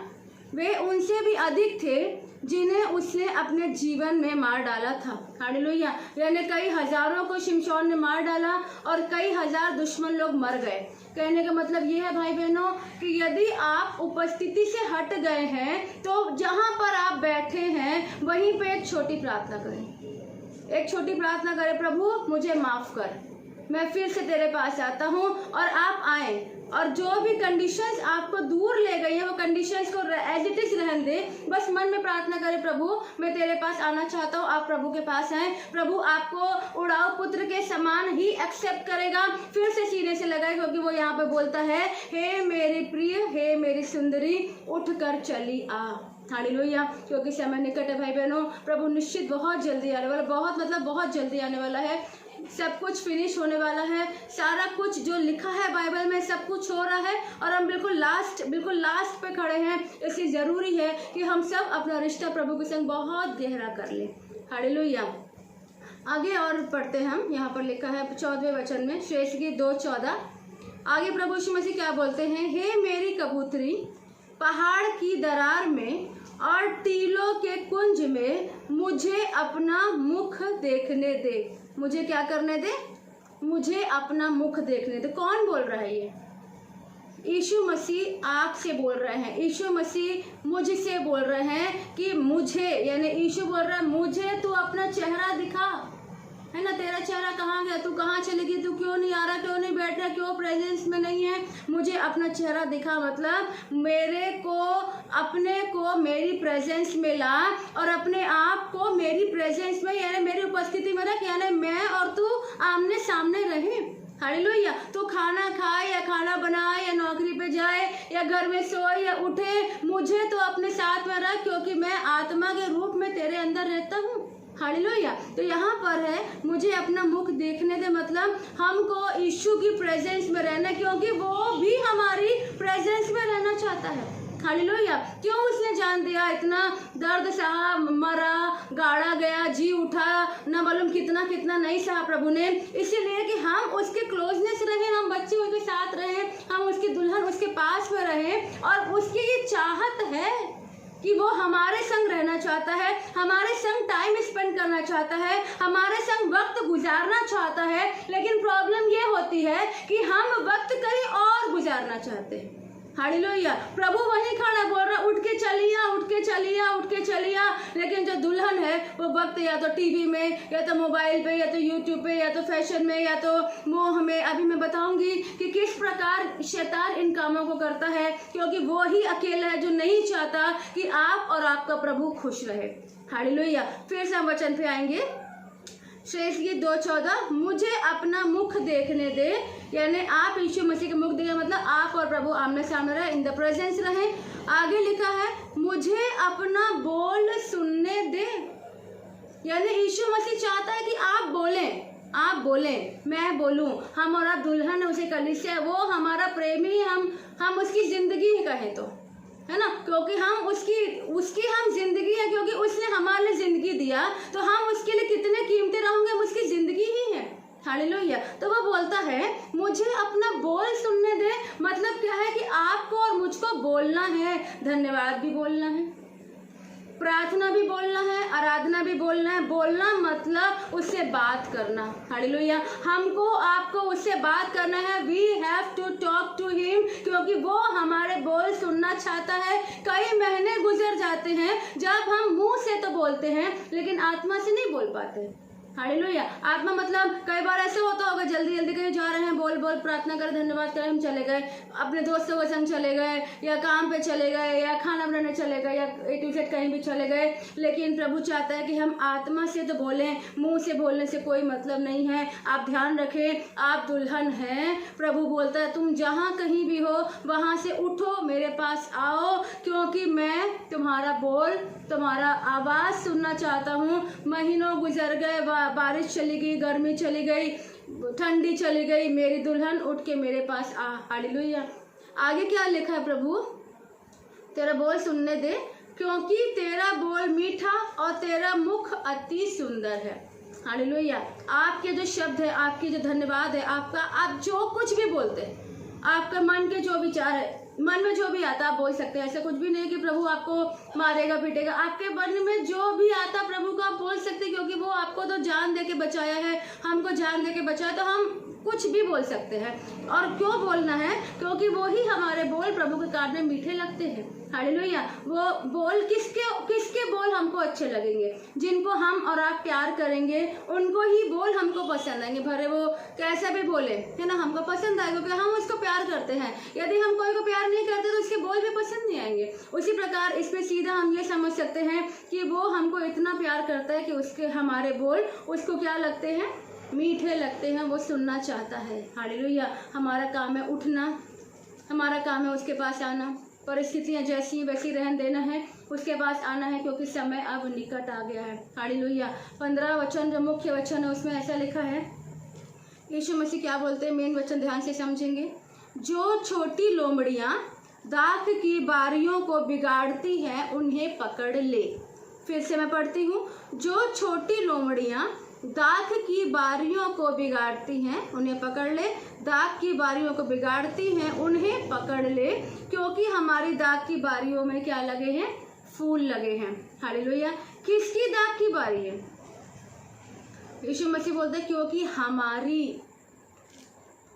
वे उनसे भी अधिक थे जिन्हें उसने अपने जीवन में मार डाला था। हालेलुया। यानी कई हजारों को शिमशोन ने मार डाला और कई हजार दुश्मन लोग मर गए। कहने का मतलब ये है भाई बहनों कि यदि आप उपस्थिति से हट गए हैं तो जहाँ पर आप बैठे हैं वहीं पे एक छोटी प्रार्थना करें, एक छोटी प्रार्थना करें, प्रभु मुझे माफ कर, मैं फिर से तेरे पास आता हूँ। और आप आए और जो भी कंडीशंस आपको दूर ले गई है वो कंडीशंस को एज इट इज रहने दे। बस मन में प्रार्थना करें, प्रभु मैं तेरे पास आना चाहता हूँ। आप प्रभु के पास आए, प्रभु आपको उड़ाऊ पुत्र के समान ही एक्सेप्ट करेगा, फिर से सीने से लगाए, क्योंकि वो यहाँ पे बोलता है, हे मेरी प्रिय, हे मेरी सुंदरी, उठ कर चली आ। हालेलुया। क्योंकि समय निकट है भाई बहनों, प्रभु निश्चित बहुत जल्दी आने वाला, बहुत जल्दी आने वाला है। सब कुछ फिनिश होने वाला है, सारा कुछ जो लिखा है बाइबल में सब कुछ हो रहा है और हम बिल्कुल लास्ट पे खड़े हैं। इसलिए जरूरी है कि हम सब अपना रिश्ता प्रभु के संग बहुत गहरा कर लें। हालेलुया। आगे और पढ़ते हैं हम, यहाँ पर लिखा है 14वें वचन में, श्रेष्ठ गीत 2:14। आगे प्रभु यीशु मसीह क्या बोलते हैं, हे मेरी कबूतरी, पहाड़ की दरार में और टीलों के कुंज में मुझे अपना मुख देखने दे। मुझे क्या करने दे, मुझे अपना मुख देखने दे। कौन बोल रहा है ये? यीशु मसीह आपसे बोल रहे हैं, यीशु मसीह मुझसे बोल रहे हैं कि मुझे, यानी यीशु बोल रहा है मुझे तू अपना चेहरा दिखा, है ना। तेरा चेहरा कहाँ गया, तू कहाँ चली गई, तू क्यों नहीं आ रहा, क्यों नहीं बैठ रहा, क्यों प्रेजेंस में नहीं है, मुझे अपना चेहरा दिखा। मतलब मेरे को, अपने को मेरी प्रेजेंस में ला और अपने आप को मेरी प्रेजेंस में, यानी मेरी उपस्थिति में रख, यानी मैं और तू आमने सामने रहे। हालेलुया। तो खाना खाए या खाना बनाए या नौकरी पे जाए या घर में सोए या उठे, मुझे तो अपने साथ में रख, क्योंकि मैं आत्मा के रूप में तेरे अंदर रहता हूँ। हालेलुया। तो यहाँ पर है मुझे अपना मुख देखने दे, मतलब हमको यीशु की प्रेजेंस में रहना, क्योंकि वो भी हमारी प्रेजेंस में रहना चाहता है। हालेलुया। क्यों उसने जान दिया, इतना दर्द सहा, मरा, गाड़ा गया, जी उठा, ना मालूम कितना कितना नहीं सहा प्रभु ने, इसीलिए कि हम उसके क्लोजनेस रहे, हम बच्चे उसके साथ रहे, हम उसकी दुल्हन उसके पास में रहे। और उसकी ये चाहत है कि वो हमारे संग रहना चाहता है, हमारे संग टाइम स्पेंड करना चाहता है, हमारे संग वक्त गुजारना चाहता है। लेकिन प्रॉब्लम ये होती है कि हम वक्त कहीं और गुजारना चाहते हैं। हालेलुया। प्रभु वहीं खड़ा बोल रहा, उठ के चलिया, उठ के चलिया, उठ के चलिया। लेकिन जो दुल्हन है वो वक्त या तो टीवी में, या तो मोबाइल पे, या तो यूट्यूब पे, या तो फैशन में, या तो मोह में। अभी मैं बताऊंगी कि किस प्रकार शैतान इन कामों को करता है, क्योंकि वो ही अकेला है जो नहीं चाहता कि आप और आपका प्रभु खुश रहे। हालेलुया। फिर से हम वचन पे आएंगे, श्रेष्ठ गीत 2:14, मुझे अपना मुख देखने दे, यानी आप यीशु मसीह के मुख देखे, मतलब आप और प्रभु आमने सामने रहे, इन द प्रेजेंस रहे। आगे लिखा है मुझे अपना बोल सुनने दे, यानी यीशु मसीह चाहता है कि आप बोलें, मैं बोलूं। हम और आप दुल्हन है, उसे कलीसिया है, वो हमारा प्रेमी, हम उसकी जिंदगी ही कहें तो, है ना, क्योंकि हम उसकी हम जिंदगी है, क्योंकि उसने हमारे लिए जिंदगी दिया, तो हम उसके लिए कितने कीमती रहोगे, हम उसकी जिंदगी ही है। हालेलुया। तो वो बोलता है मुझे अपना बोल सुनने दे, मतलब क्या है कि आपको और मुझको बोलना है, धन्यवाद भी बोलना है, प्रार्थना भी बोलना है, आराधना भी बोलना है। बोलना मतलब उससे बात करना। हालेलुया। हमको आपको उससे बात करना है, we have to talk to him, क्योंकि वो हमारे बोल सुनना चाहता है। कई महीने गुजर जाते हैं जब हम मुंह से तो बोलते हैं लेकिन आत्मा से नहीं बोल पाते। हालेलुया। आत्मा मतलब कई बार ऐसे होता होगा, जल्दी जल्दी कहीं जा रहे हैं, बोल बोल प्रार्थना कर, धन्यवाद कर, हम चले गए, अपने दोस्तों के संग चले गए, या काम पे चले गए, या खाना बनाने चले गए, या A to Z कहीं भी चले गए। लेकिन प्रभु चाहता है कि हम आत्मा से तो बोलें, मुंह से बोलने से कोई मतलब नहीं है। आप ध्यान रखें, आप दुल्हन हैं। प्रभु बोलता है तुम जहाँ कहीं भी हो वहाँ से उठो, मेरे पास आओ, क्योंकि मैं तुम्हारा बोल, तुम्हारा आवाज़ सुनना चाहता हूँ। महीनों गुजर गए, बारिश चली गई, गर्मी चली गई, ठंडी चली गई, मेरी दुल्हन उठ के मेरे पास आ। हालेलुया। आगे क्या लिखा है प्रभु? तेरा बोल सुनने दे, क्योंकि तेरा बोल मीठा और तेरा मुख अति सुंदर है। हालेलुया। आपके जो शब्द है, आपके जो धन्यवाद है, आपका आप जो कुछ भी बोलते हैं, आपका मन के जो विचार है, मन में जो भी आता आप बोल सकते हैं। ऐसा कुछ भी नहीं कि प्रभु आपको मारेगा पीटेगा। आपके मन में जो भी आता प्रभु को आप बोल सकते हैं, क्योंकि वो आपको तो जान दे के बचाया है, हमको जान दे के बचाया, तो हम कुछ भी बोल सकते हैं। और क्यों बोलना है? क्योंकि वो ही हमारे बोल प्रभु के कान में मीठे लगते हैं। हालेलुया। वो बोल किसके बोल हमको अच्छे लगेंगे? जिनको हम और आप प्यार करेंगे उनको ही बोल हमको पसंद आएंगे। भरे वो कैसा भी बोले, है ना, हमको पसंद आएगा क्योंकि हम उसको प्यार करते हैं। यदि हम कोई को प्यार नहीं करते तो उसके बोल भी पसंद नहीं आएंगे। उसी प्रकार इसमें सीधा हम ये समझ सकते हैं कि वो हमको इतना प्यार करता है कि उसके हमारे बोल उसको क्या लगते हैं? मीठे लगते हैं, वो सुनना चाहता है। हालेलुया। हमारा काम है उठना, हमारा काम है उसके पास आना, परिस्थितियाँ जैसी वैसी रहन देना है, उसके पास आना है, क्योंकि समय अब निकट आ गया है। हालेलुया। 15 वचन जो मुख्य वचन है उसमें ऐसा लिखा है, यीशु मसीह क्या बोलते हैं, मेन वचन ध्यान से समझेंगे। जो छोटी लोमड़ियाँ दाख की बारियों को बिगाड़ती हैं उन्हें पकड़ ले। फिर से मैं पढ़ती हूँ, जो छोटी लोमड़ियाँ दाख की बारियों को बिगाड़ती हैं उन्हें पकड़ ले। दाख की बारियों को बिगाड़ती हैं उन्हें पकड़ ले, क्योंकि हमारी दाख की बारियों में क्या लगे हैं? फूल लगे हैं। हालेलुया। किसकी दाख की बारी है? यीशु मसीह बोलते हैं क्योंकि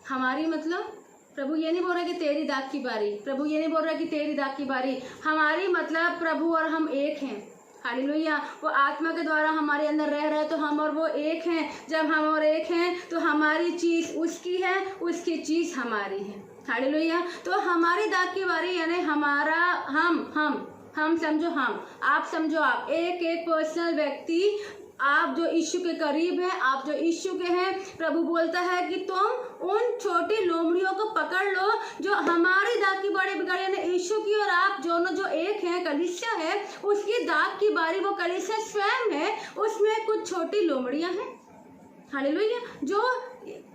हमारी मतलब प्रभु ये नहीं बोल रहा कि तेरी दाख की बारी, प्रभु ये नहीं बोल रहा कि तेरी दाख की बारी, हमारी मतलब प्रभु और हम एक हैं। हालेलुया। वो आत्मा के द्वारा हमारे अंदर रह रहे तो हम और वो एक हैं। जब हम और एक हैं तो हमारी चीज़ उसकी है, उसकी चीज़ हमारी है। हालेलुया। तो हमारी दाख की बारी यानी हमारा हम समझो हम, आप समझो आप, एक एक पर्सनल व्यक्ति, आप जो यीशु के करीब हैं, आप जो यीशु के हैं। प्रभु बोलता है कि तुम उन छोटी लोमड़ियों को पकड़ लो जो हमारी दाख की बारी बिगाड़ी, यानी यीशु की और आप दोनों जो एक हैं, कलीसिया है, उसकी दाख की बारी वो कलीसिया स्वयं है, उसमें कुछ छोटी लोमड़ियां हैं। हालेलुया। जो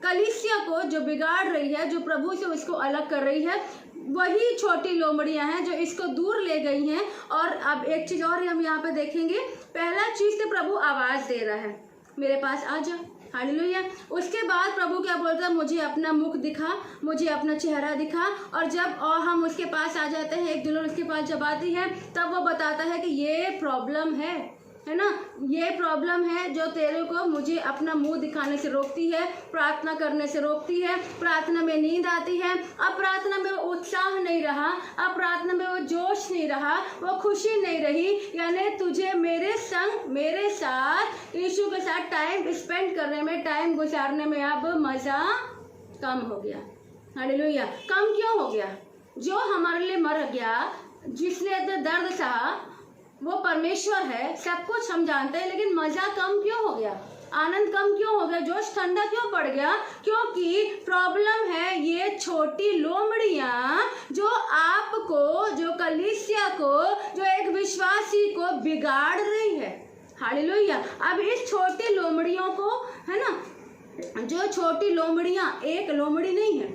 कलीसिया को जो बिगाड़ रही है, जो प्रभु से उसको अलग कर रही है, वही छोटी लोमड़ियां हैं जो इसको दूर ले गई हैं। और अब एक चीज़ और हम यहाँ पे देखेंगे। पहला चीज़ तो प्रभु आवाज़ दे रहा है, मेरे पास आ जा। हालेलुया। उसके बाद प्रभु क्या बोलता है? मुझे अपना मुख दिखा, मुझे अपना चेहरा दिखा। और जब हम उसके पास आ जाते हैं, एक दुल्हन उसके पास जब आती है, तब वो बताता है कि ये प्रॉब्लम है ना, ये प्रॉब्लम है जो तेरे को मुझे अपना मुंह दिखाने से रोकती है, प्रार्थना करने से रोकती है। प्रार्थना में नींद आती है, अब प्रार्थना में वो उत्साह नहीं रहा, अब प्रार्थना में वो जोश नहीं रहा, वो खुशी नहीं रही। यानी तुझे मेरे संग, मेरे साथ, यीशु के साथ टाइम स्पेंड करने में, टाइम गुजारने में अब मज़ा कम हो गया। हालेलुया। कम क्यों हो गया? जो हमारे लिए मर गया, जिसने दर्द सहा, वो परमेश्वर है, सब कुछ हम जानते हैं, लेकिन मजा कम क्यों हो गया? आनंद कम क्यों हो गया? जोश ठंडा क्यों पड़ गया? क्योंकि प्रॉब्लम है ये छोटी लोमड़ियां जो आपको, जो कलीसिया को, जो एक विश्वासी को बिगाड़ रही है। हालेलुया। अब इस छोटी लोमड़ियों को, है ना, जो छोटी लोमड़ियां, एक लोमड़ी नहीं है,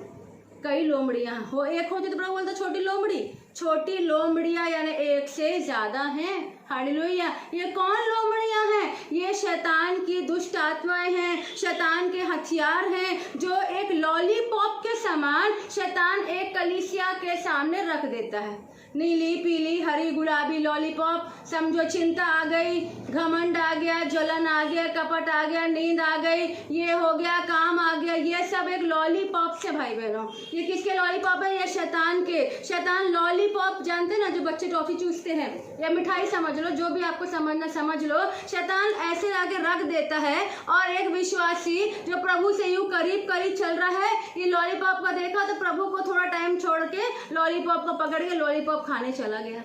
कई लोमड़ियां हो, एक होती तो प्रभु बोलता छोटी लोमड़ी। छोटी लोमड़ियां यानी एक से ज्यादा हैं। हालेलुया। ये कौन लोमड़ियां हैं? ये शैतान की दुष्ट आत्माएं हैं, शैतान के हथियार हैं, जो एक लॉलीपॉप के समान शैतान एक कलीसिया के सामने रख देता है। नीली, पीली, हरी, गुलाबी लॉलीपॉप, समझो चिंता आ गई, घमंड आ गया, जलन आ गया, कपट आ गया, नींद आ गई, ये हो गया, काम आ गया, ये सब एक लॉलीपॉप से भाई बहनों। ये किसके लॉलीपॉप है? ये शैतान के। शैतान लॉली लॉलीपॉप जानते हैं ना, जो बच्चे टॉफी चूसते हैं, या मिठाई समझ लो, जो भी आपको समझना समझ लो, शैतान ऐसे आके रख देता है। और एक विश्वासी जो प्रभु से यूं करीब करीब चल रहा है, ये लॉलीपॉप को देखा तो प्रभु को थोड़ा टाइम छोड़ के लॉलीपॉप को पकड़ के लॉलीपॉप खाने चला गया।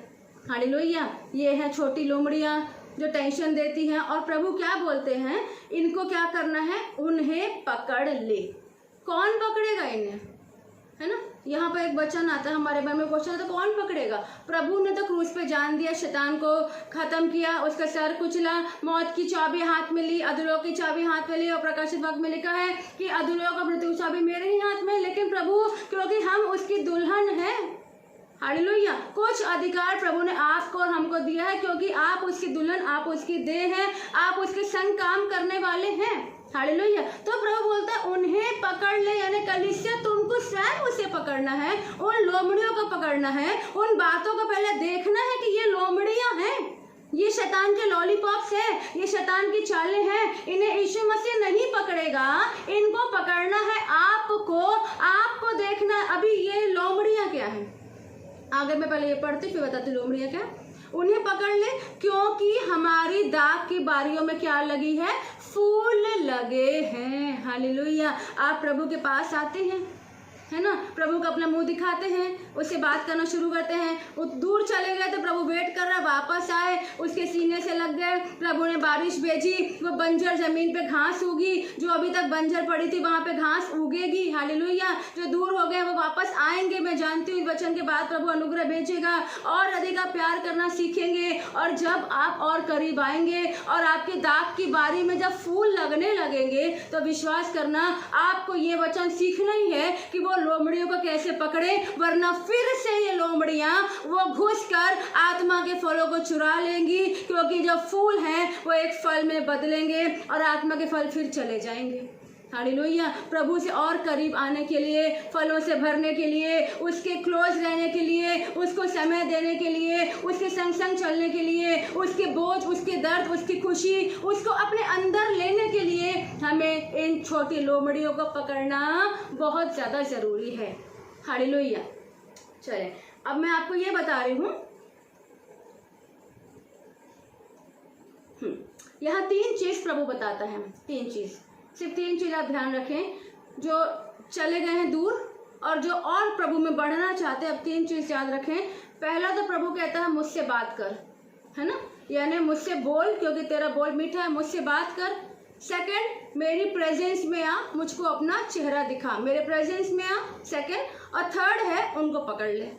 हालेलुया। ये है छोटी लोमड़ियाँ जो टेंशन देती हैं। और प्रभु क्या बोलते हैं, इनको क्या करना है, उन्हें पकड़ ले। कौन पकड़ेगा इन्हें, है ना। यहाँ पर एक वचन आता है हमारे मन में, क्वेश्चन है तो कौन पकड़ेगा। प्रभु ने तो क्रूस पे जान दिया, शैतान को खत्म किया, उसका सर कुचला, मौत की चाबी हाथ में ली, अधोलोक की चाबी हाथ में ली। और प्रकाशित वाक्य में लिखा है कि अधोलोक और मृत्यु की चाबी मेरे ही हाथ में। लेकिन प्रभु, क्योंकि हम उसकी दुल्हन है, हालेलुया, कुछ अधिकार प्रभु ने आपको और हमको दिया है, क्योंकि आप उसकी दुल्हन, आप उसकी देह हैं, आप उसके संग काम करने वाले हैं। हालेलुया। तो प्रभु बोलता है उन्हें पकड़ ले, यानी कलीसिया तुमको स्वयं उसे पकड़ना है, उन लोमड़ियों को पकड़ना है, उन बातों को पहले देखना है कि ये लोमड़ियां हैं, ये शैतान के लॉलीपॉप्स है, ये शैतान की चालें हैं, इन्हें यीशु मसीह नहीं पकड़ेगा, इनको पकड़ना है आपको देखना है। अभी ये लोमड़ियां क्या है, आगे मैं पहले ये पढ़ती फिर बताती लोमड़ियां क्या। उन्हें पकड़ ले, क्योंकि हमारी दाग की बारियों में क्या लगी है, फूल लगे हैं। हालेलुया। आप प्रभु के पास आते हैं, है ना, प्रभु को अपना मुंह दिखाते हैं, उससे बात करना शुरू करते हैं। वो दूर चले गए तो प्रभु वेट कर रहा, वापस आए, उसके सीने से लग गए। प्रभु ने बारिश भेजी, वो बंजर जमीन पे घास उगी, जो अभी तक बंजर पड़ी थी वहां पे घास उगेगी। हालेलुया। जो दूर हो गए वो वापस आएंगे, मैं जानती हूँ। वचन के बाद प्रभु अनुग्रह भेजेगा और अधिक आप प्यार करना सीखेंगे। और जब आप और करीब आएंगे और आपके दाग की बारी में जब फूल लगने लगेंगे, तो विश्वास करना, आपको ये वचन सीखना ही है कि वो लोमड़ियों को कैसे पकड़े, वरना फिर से ये लोमड़ियां वो घुसकर आत्मा के फलों को चुरा लेंगी। क्योंकि जो फूल हैं वो एक फल में बदलेंगे और आत्मा के फल फिर चले जाएंगे। हालेलुया। प्रभु से और करीब आने के लिए, फलों से भरने के लिए, उसके क्लोज रहने के लिए, उसको समय देने के लिए, उसके संग संग चलने के लिए, उसके बोझ, उसके दर्द, उसकी खुशी, उसको अपने अंदर लेने के लिए हमें इन छोटी लोमड़ियों को पकड़ना बहुत ज़्यादा ज़रूरी है। हालेलुया। चले, अब मैं आपको ये बता रही हूँ, यहाँ 3 चीज़ प्रभु बताता है। 3 चीज़, सिर्फ 3 चीज़ आप ध्यान रखें। जो चले गए हैं दूर और जो और प्रभु में बढ़ना चाहते हैं, अब 3 चीज़ याद रखें। पहला तो प्रभु कहता है मुझसे बात कर, है ना, यानी मुझसे बोल, क्योंकि तेरा बोल मीठा है, मुझसे बात कर। सेकंड, मेरी प्रेजेंस में आ, मुझको अपना चेहरा दिखा, मेरे प्रेजेंस में आ। सेकंड, और थर्ड है उनको पकड़ ले।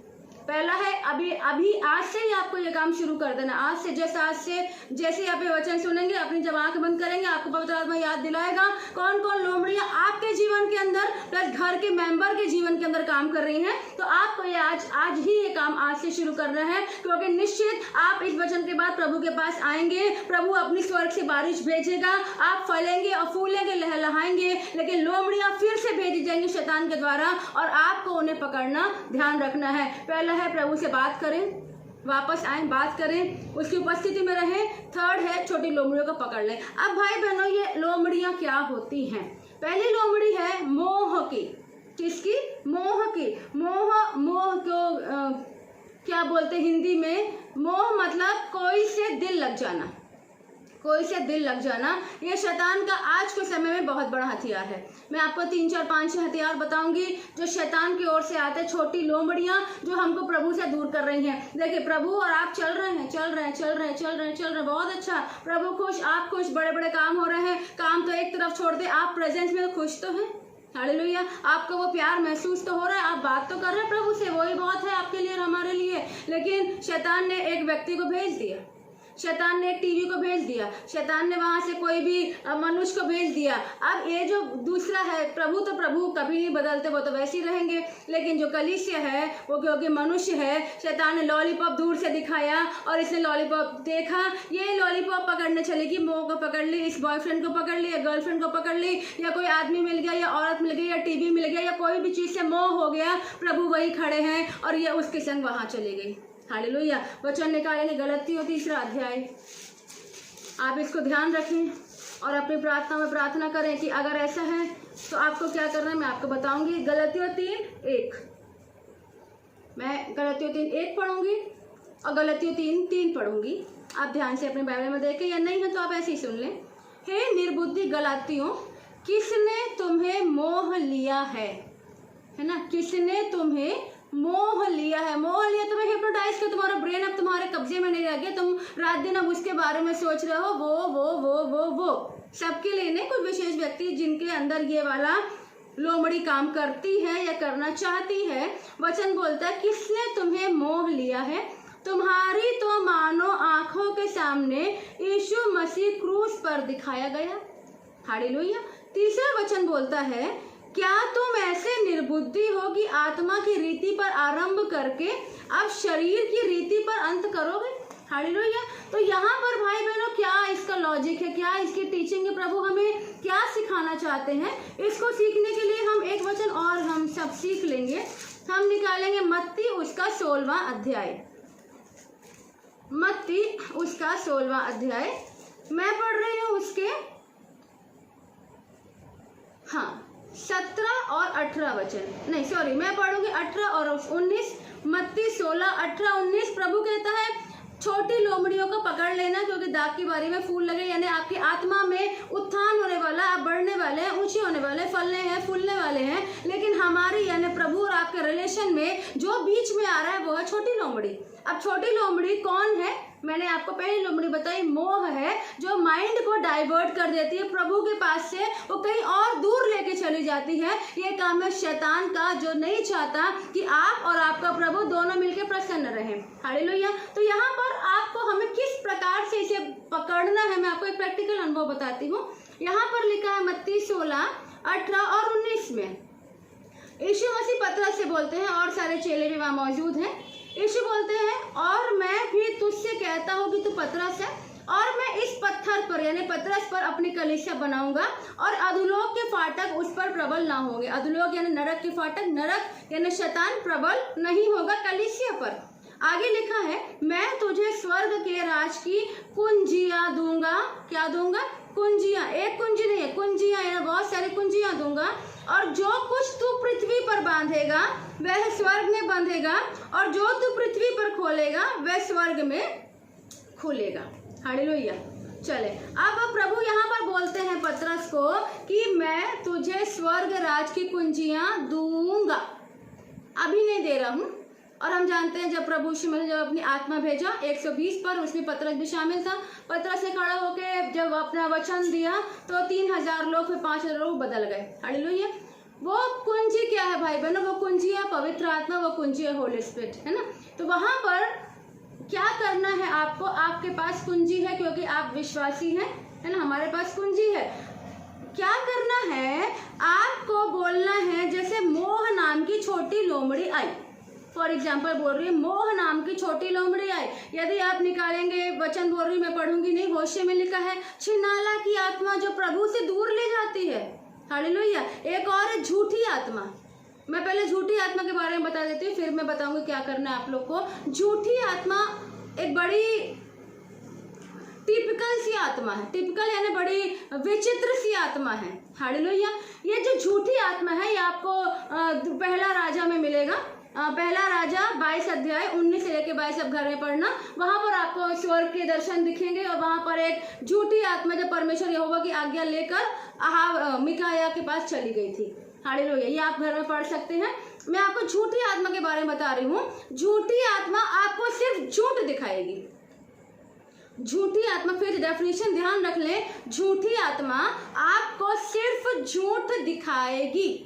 पहला है अभी आज से ही आपको ये काम शुरू कर देना। आज से जैसे आप ये वचन सुनेंगे, अपनी जब आंख बंद करेंगे, आपको पवित्र आत्मा याद दिलाएगा कौन कौन लोमड़ियां आपके जीवन के अंदर प्लस घर के मेंबर के जीवन के अंदर काम कर रही हैं। तो आपको ये आज ही ये काम आज से शुरू करना है, क्योंकि निश्चित आप इस वचन के बाद प्रभु के पास आएंगे, प्रभु अपनी स्वर्ग से बारिश भेजेगा, आप फलेंगे और फूलेंगे, लहलहाएंगे, लेकिन लोमड़ियां फिर से भेजी जाएंगी शैतान के द्वारा और आपको उन्हें पकड़ना ध्यान रखना है। पहला है प्रभु से बात करें, वापस आए, बात करें, उसकी उपस्थिति में रहें। थर्ड है छोटी लोमड़ियों को पकड़ लें। अब भाई बहनों, ये लोमड़ियां क्या होती हैं? पहली लोमड़ी है मोह की। किसकी? मोह की। मोह को क्या बोलते हिंदी में? मोह मतलब कोई से दिल लग जाना, कोई से दिल लग जाना। ये शैतान का आज के समय में बहुत बड़ा हथियार है। मैं आपको 3, 4, 5 हथियार बताऊंगी जो शैतान की ओर से आते हैं, छोटी लोमड़ियां जो हमको प्रभु से दूर कर रही हैं। देखिए, प्रभु और आप चल रहे हैं, बहुत अच्छा, प्रभु खुश, आप खुश, बड़े बड़े काम हो रहे हैं। काम तो एक तरफ छोड़ दे, आप प्रेजेंस में खुश तो हैं। हालेलुया। आपको वो प्यार महसूस तो हो रहा है, आप बात तो कर रहे हैं प्रभु से, वही बहुत है आपके लिए और हमारे लिए। लेकिन शैतान ने एक व्यक्ति को भेज दिया, शैतान ने एक टीवी को भेज दिया, शैतान ने वहां से कोई भी मनुष्य को भेज दिया। अब ये जो दूसरा है, प्रभु तो प्रभु कभी नहीं बदलते, वो तो वैसे ही रहेंगे। लेकिन जो कलीसिया है वो क्योंकि मनुष्य है, शैतान ने लॉलीपॉप दूर से दिखाया और इसने लॉलीपॉप देखा, ये लॉलीपॉप पकड़ने चलेगी, मोह को पकड़ ली, इस बॉयफ्रेंड को पकड़ ली या गर्लफ्रेंड को पकड़ ली, या कोई आदमी मिल गया या औरत मिल गई या टीवी मिल गया या कोई भी चीज़ से मोह हो गया, प्रभु वही खड़े हैं और ये उसके संग वहाँ चली गई। हालेलुया। वचन निकालेंगे गलतियों 3 अध्याय, आप इसको ध्यान रखें और अपनी प्रार्थना में प्रार्थना करें कि अगर ऐसा है तो आपको क्या करना है मैं आपको बताऊंगी। गलतियों 3:1 मैं गलतियों 3:1 पढ़ूंगी और गलतियों 3:3 पढ़ूंगी। आप ध्यान से अपने बाइबल में देखें, या नहीं है तो आप ऐसे ही सुन लें। हे निर्बुद्धि गलातियों, किसने तुम्हें मोह लिया है ना? किसने तुम्हें मोह लिया है? मोह लिया, तुम्हें हिप्नोटाइज कर, तुम्हारा ब्रेन अब तुम्हारे कब्जे में नहीं रह गया, तुम रात दिन अब उसके बारे में सोच रहे हो, वो सबके लिए नहीं, कुछ विशेष व्यक्ति जिनके अंदर ये वाला लोमड़ी काम करती है या करना चाहती है। वचन बोलता है किसने तुम्हें मोह लिया है? तुम्हारी तो मानो आंखों के सामने यीशु मसीह क्रूस पर दिखाया गया। हालेलुया। तीसरा वचन बोलता है, क्या तुम ऐसे निर्बुद्धि हो कि आत्मा की रीति पर आरंभ करके अब शरीर की रीति पर अंत करोगे? हालेलुया। तो यहाँ पर भाई बहनों क्या इसका लॉजिक है, क्या इसकी टीचिंग है, प्रभु हमें क्या सिखाना चाहते हैं? इसको सीखने के लिए हम एक वचन और हम सब सीख लेंगे। हम निकालेंगे मत्ती उसका 16वां अध्याय। मत्ती उसका 16वां अध्याय मैं पढ़ रही हूँ उसके 17 और 18 वचन, नहीं सॉरी, मैं पढ़ूंगी 18 और 19। मत्ती 16, 18, 19। प्रभु कहता है छोटी लोमड़ियों को पकड़ लेना, क्योंकि दाग की बारी में फूल लगे, यानी आपकी आत्मा में उत्थान होने वाला, आप बढ़ने वाले हैं, ऊंचे होने वाले, फलने हैं, फूलने वाले हैं। लेकिन हमारी यानी प्रभु और आपके रिलेशन में जो बीच में आ रहा है वो है छोटी लोमड़ी। अब छोटी लोमड़ी कौन है? मैंने आपको पहली लोमड़ी बताई, मोह है, जो माइंड को डाइवर्ट कर देती है प्रभु के पास से, वो कहीं और दूर लेके चली जाती है। ये काम है शैतान का, जो नहीं चाहता कि आप और आपका प्रभु दोनों मिलकर प्रसन्न रहें। हालेलुया। तो यहाँ पर आपको हमें किस प्रकार से इसे पकड़ना है, मैं आपको एक प्रैक्टिकल अनुभव बताती हूँ। यहाँ पर लिखा है मत्ती 16, 18 और 19 में यीशु मसीह पतरस से बोलते हैं, और सारे चेले भी वहाँ मौजूद हैं। यीशु बोलते हैं, और मैं भी तुझसे कहता हूँ कि तू पतरस है, और मैं इस पत्थर पर यानी पतरस पर अपनी कलीसिया बनाऊंगा, और अधोलोक के फाटक उस पर प्रबल ना होंगे। अधोलोक यानी नरक के फाटक, नरक यानी शैतान प्रबल नहीं होगा कलीसिया पर। आगे लिखा है, मैं तुझे स्वर्ग के राज की कुंजियां दूंगा। क्या दूंगा? कुंजियां। एक कुंजी नहीं है, कुंजियां यानी बहुत सारी कुंजियां दूंगा। और जो कुछ तू पृथ्वी पर बांधेगा वह स्वर्ग में बंधेगा, और जो तू पृथ्वी पर खोलेगा वह स्वर्ग में खुलेगा। हालेलुया। चले, अब प्रभु यहाँ पर बोलते हैं पतरस को कि मैं तुझे स्वर्ग राज की कुंजियां दूंगा, अभी नहीं दे रहा हूँ। और हम जानते हैं जब प्रभु यीशु मसीह जब अपनी आत्मा भेजा 120 पर, उसमें पतरस भी शामिल था। पतरस ने खड़ा होकर जब अपना वचन दिया तो 3000 लोग, फिर 5000 लोग बदल गए। हालेलुया। वो कुंजी क्या है भाई बहनों? वो कुंजी है पवित्र आत्मा, वो कुंजी है होली स्पिरिट, है ना। तो वहां पर क्या करना है आपको? आपके पास कुंजी है क्योंकि आप विश्वासी हैं, है ना। हमारे पास कुंजी है। क्या करना है आपको? बोलना है जैसे मोह नाम की छोटी लोमड़ी आई। फॉर एग्जाम्पल बोल रही है, मोह नाम की छोटी लोमड़ी आई। यदि आप निकालेंगे, वचन बोल रही मैं पढ़ूंगी नहीं, होशे में लिखा है, छिनाला की आत्मा जो प्रभु से दूर ले जाती है। हालेलुया। एक और है झूठी आत्मा। मैं पहले झूठी आत्मा के बारे में बता देती हूँ, फिर मैं बताऊंगी क्या करना है आप लोग को। झूठी आत्मा एक बड़ी टिपिकल सी आत्मा है। टिपिकल यानी बड़ी विचित्र सी आत्मा है। हालेलुया। ये जो झूठी आत्मा है ये आपको पहला राजा में मिलेगा। पहला राजा 22 अध्याय 19 से लेकर 22 अब घर में पढ़ना। वहां पर आपको स्वर्ग के दर्शन दिखेंगे, और वहां पर एक झूठी आत्मा जो परमेश्वर यहोवा की आज्ञा लेकर मिकाया के पास चली गई थी। हालेलुया। ये आप घर में पढ़ सकते हैं। मैं आपको झूठी आत्मा के बारे में बता रही हूँ। झूठी आत्मा आपको सिर्फ झूठ दिखाएगी। झूठी आत्मा, फिर डेफिनेशन ध्यान रख ले, झूठी आत्मा आपको सिर्फ झूठ दिखाएगी।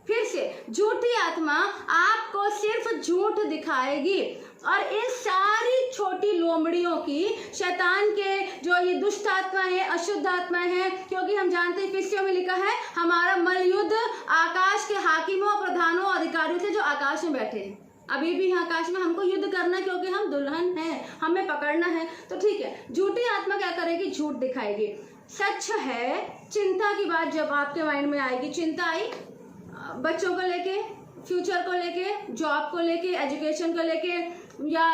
फिर से, झूठी आत्मा आपको सिर्फ झूठ दिखाएगी। और इन सारी छोटी लोमड़ियों की, शैतान के जो ये दुष्ट आत्मा है, अशुद्ध आत्मा है, क्योंकि हम जानते हैं फिसियों में लिखा है हमारा मलयुद्ध आकाश के हाकिमों, प्रधानों, अधिकारियों से जो आकाश में बैठे हैं। अभी भी आकाश में हमको युद्ध करना, क्योंकि हम दुल्हन हैं, हमें पकड़ना है। तो ठीक है, झूठी आत्मा क्या करेगी? झूठ दिखाएगी। सच है, चिंता की बात जब आपके माइंड में आएगी, चिंता आई बच्चों को लेके, फ्यूचर को लेके, जॉब को लेके, एजुकेशन को लेके, या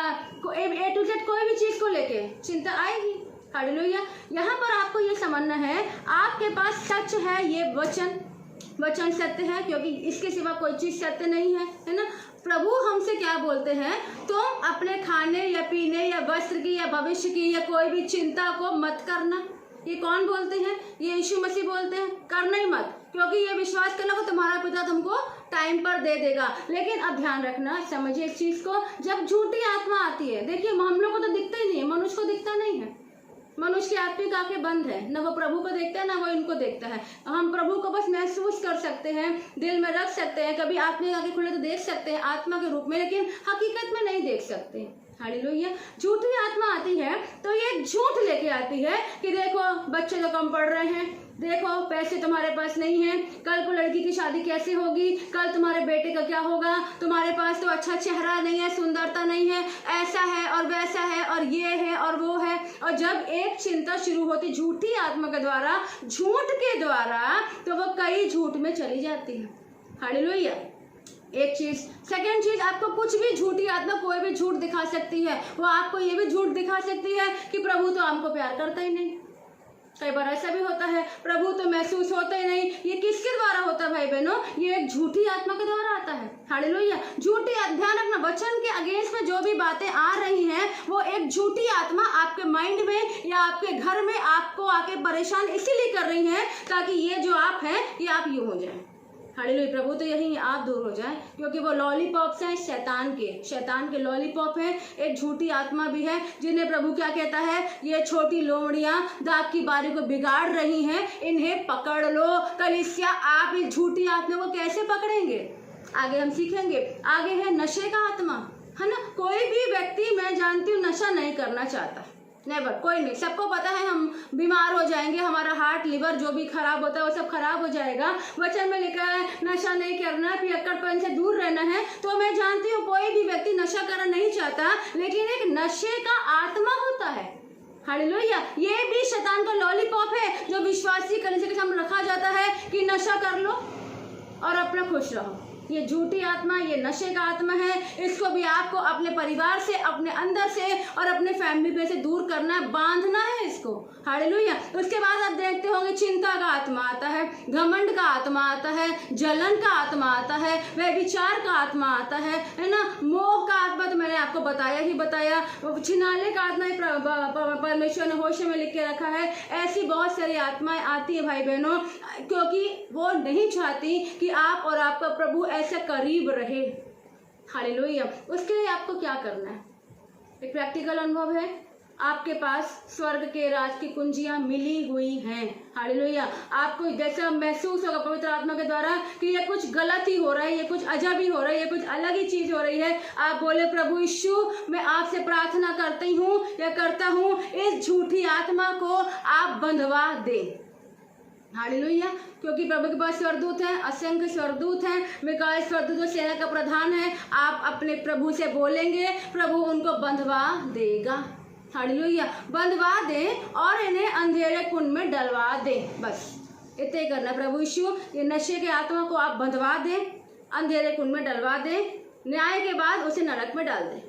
A to Z कोई भी चीज को लेके चिंता आएगी। हालेलुया। यहाँ पर आपको ये समझना है, आपके पास सच है, ये वचन सत्य है, क्योंकि इसके सिवा कोई चीज सत्य नहीं है, है ना। प्रभु हमसे क्या बोलते हैं, तुम अपने खाने या पीने या वस्त्र की या भविष्य की या कोई भी चिंता को मत करना। ये कौन बोलते हैं? ये यीशु मसीह बोलते हैं, करना ही मत, क्योंकि ये विश्वास करना को तुम्हारा पिता तुमको टाइम पर दे देगा। लेकिन अब ध्यान रखना, समझिए इस चीज को, जब झूठी आत्मा आती है, देखिए हम लोग को तो दिखता ही नहीं है, मनुष्य को दिखता नहीं है, मनुष्य की आत्मिक आंखें बंद है, न वो प्रभु को देखता है न वो इनको देखता है। हम प्रभु को बस महसूस कर सकते हैं, दिल में रख सकते हैं, कभी आत्मिक आंखें खुले तो देख सकते हैं आत्मा के रूप में, लेकिन हकीकत में नहीं देख सकते। हालेलुया। झूठी आत्मा आती है तो ये झूठ लेके आती है कि देखो बच्चे तो कम पढ़ रहे हैं, देखो पैसे तुम्हारे पास नहीं है, कल को लड़की की शादी कैसे होगी, कल तुम्हारे बेटे का क्या होगा, तुम्हारे पास तो अच्छा चेहरा नहीं है, सुंदरता नहीं है, ऐसा है और वैसा है और ये है और वो है। और जब एक चिंता शुरू होती झूठी आत्मा के द्वारा, झूठ के द्वारा, तो वो कई झूठ में चली जाती है। हालेलुया। एक चीज। सेकेंड चीज, आपको कुछ भी झूठी आत्मा कोई भी झूठ दिखा सकती है। वो आपको ये भी झूठ दिखा सकती है कि प्रभु तो हमको प्यार करता ही नहीं। कई बार ऐसा भी होता है, प्रभु तो महसूस होता ही नहीं। ये किसके द्वारा होता है भाई बहनों? ये एक झूठी आत्मा के द्वारा आता है। हालेलुया। झूठी, ध्यान रखना, वचन के अगेंस्ट में जो भी बातें आ रही हैं वो एक झूठी आत्मा आपके माइंड में या आपके घर में आपको आके परेशान इसीलिए कर रही है ताकि ये जो आप हैं ये आप यूं हो जाए। हालेलुया। प्रभु तो यही आप दूर हो जाए, क्योंकि वो लॉलीपॉप्स हैं शैतान के लॉलीपॉप हैं। एक झूठी आत्मा भी है जिन्हें प्रभु क्या कहता है, ये छोटी लोमड़ियां दाग की बारी को बिगाड़ रही हैं, इन्हें पकड़ लो। कलीसिया, आप इस झूठी आत्मा को कैसे पकड़ेंगे आगे हम सीखेंगे। आगे है नशे का आत्मा, है ना। कोई भी व्यक्ति, मैं जानती हूँ, नशा नहीं करना चाहता, नेवर, कोई नहीं। सबको पता है हम बीमार हो जाएंगे, हमारा हार्ट लिवर जो भी खराब होता है वो सब खराब हो जाएगा। वचन में लिखा है नशा नहीं करना, पियक्कड़पन से दूर रहना है। तो मैं जानती हूँ कोई भी व्यक्ति नशा करना नहीं चाहता, लेकिन एक नशे का आत्मा होता है। हालेलुया। ये भी शैतान का लॉलीपॉप है जो विश्वासी कलीसिया के सामने रखा जाता है कि नशा कर लो और अपना खुश रहो। ये झूठी आत्मा, ये नशे का आत्मा है। इसको भी आपको अपने परिवार से, अपने अंदर से और अपने फैमिली में से दूर करना है, बांधना है इसको। हालेलुया। उसके बाद आप देखते होंगे चिंता का आत्मा आता है, घमंड का आत्मा आता है, जलन का आत्मा आता है, व्यभिचार का आत्मा आता है ना। मोह का आत्मा तो मैंने आपको बताया ही बताया। छिनाले का आत्मा परमेश्वर ने होशे में लिख के रखा है। ऐसी बहुत सारी आत्माएं आती है भाई बहनों, क्योंकि वो नहीं चाहती कि आप और आपका प्रभु ऐसे करीब रहे। हालेलुया। उसके लिए आपको क्या करना है? एक प्रैक्टिकल अनुभव है, आपके पास स्वर्ग के राज की कुंजियां मिली हुई हैं। हालेलुया। आपको जैसा महसूस होगा पवित्र आत्मा के द्वारा कि ये कुछ गलत ही हो रहा है, ये कुछ अजब ही हो रहा है, ये कुछ अलग ही चीज हो रही है, आप बोले प्रभु यीशु मैं आपसे प्रार्थना करती हूँ या करता हूँ, इस झूठी आत्मा को आप बंधवा दे। हालेलुया। क्योंकि प्रभु के पास स्वर्गदूत हैं, असंख्य स्वर्गदूत हैं, मिकाएल स्वर्गदूत सेना का प्रधान है। आप अपने प्रभु से बोलेंगे, प्रभु उनको बंधवा देगा। हालेलुया। बंधवा दे और इन्हें अंधेरे कुंड में डलवा दे। बस इतना ही करना। प्रभु यीशु, ये नशे के आत्मा को आप बंधवा दे, अंधेरे कुंड में डलवा दे, न्याय के बाद उसे नरक में डाल दे।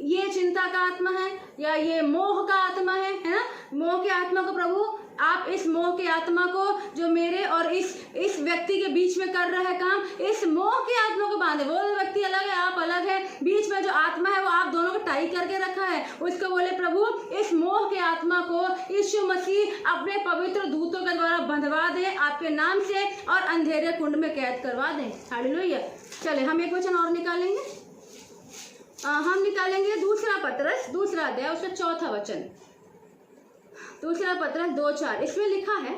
ये चिंता का आत्मा है या ये मोह का आत्मा है ना। मोह के आत्मा को प्रभु, आप इस मोह के आत्मा को जो मेरे और इस व्यक्ति के बीच में कर रहा है काम, इस मोह के आत्मा को बांधे। वो व्यक्ति अलग है, आप अलग है, बीच में जो आत्मा है वो आप दोनों को टाई करके रखा है। उसको बोले प्रभु इस मोह के आत्मा को यीशु मसीह अपने पवित्र दूतों के द्वारा बंधवा दे आपके नाम से और अंधेरे कुंड में कैद करवा दे। हालेलुया। चले हम एक वचन और निकालेंगे। हम निकालेंगे दूसरा पतरस, दूसरा अध्याय, उसका चौथा वचन, दूसरा पतरस 2:4। इसमें लिखा है,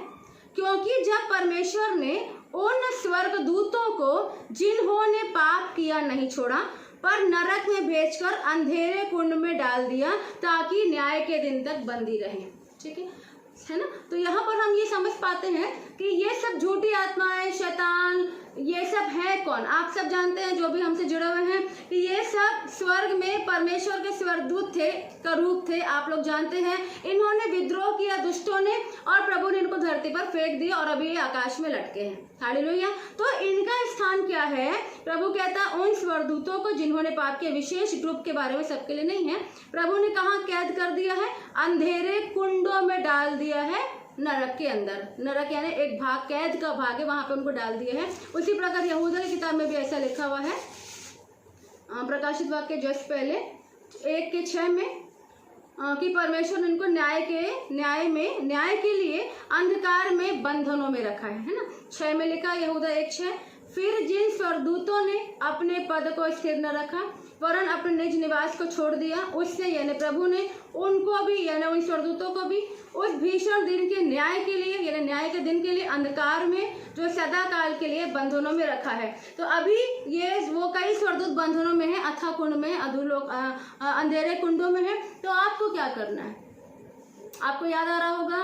क्योंकि जब परमेश्वर ने उन स्वर्गदूतों को जिन्होंने पाप किया नहीं छोड़ा पर नरक में भेजकर अंधेरे कुंड में डाल दिया ताकि न्याय के दिन तक बंदी रहे। ठीक है ना। तो यहाँ पर हम ये समझ पाते हैं कि ये सब झूठी आत्माएं, शैतान, ये सब है कौन? आप सब जानते हैं जो भी हमसे जुड़े हुए हैं कि ये सब स्वर्ग में परमेश्वर के स्वर्गदूत थे, का रूप थे। आप लोग जानते हैं इन्होंने विद्रोह किया दुष्टों ने, और प्रभु ने इनको धरती पर फेंक दिया और अभी ये आकाश में लटके हैं। हालेलुया। तो इनका स्थान क्या है? प्रभु कहता उन स्वर्गदूतों को जिन्होंने पाप के विशेष ग्रुप के बारे में सबके लिए नहीं है। प्रभु ने कहाँ कैद कर दिया है? अंधेरे कुंडों में डाल दिया है, नरक के अंदर। नरक यानी एक भाग, कैद का भाग है, वहां पे उनको डाल दिया है। उसी प्रकार यहूदा की किताब में भी ऐसा लिखा हुआ है। प्रकाशित वाक्य जस्ट पहले 1:6 में कि परमेश्वर ने उनको न्याय के लिए अंधकार में बंधनों में रखा है ना। 6 में लिखा, यहूदा 1:6, फिर जिन स्वर्गदूतों ने अपने पद को स्थिर न रखा वरन अपने निज निवास को छोड़ दिया, उससे यानी प्रभु ने उनको भी यानी उन स्वर्गदूतों को भी उस भीषण दिन के न्याय के लिए यानी न्याय के दिन के लिए अंधकार में जो सदा काल के लिए बंधनों में रखा है। तो अभी ये वो कई स्वर्गदूत बंधनों में है, अथाह कुंड में, अधोलोक अंधेरे कुंडों में है। तो आपको क्या करना है? आपको याद आ रहा होगा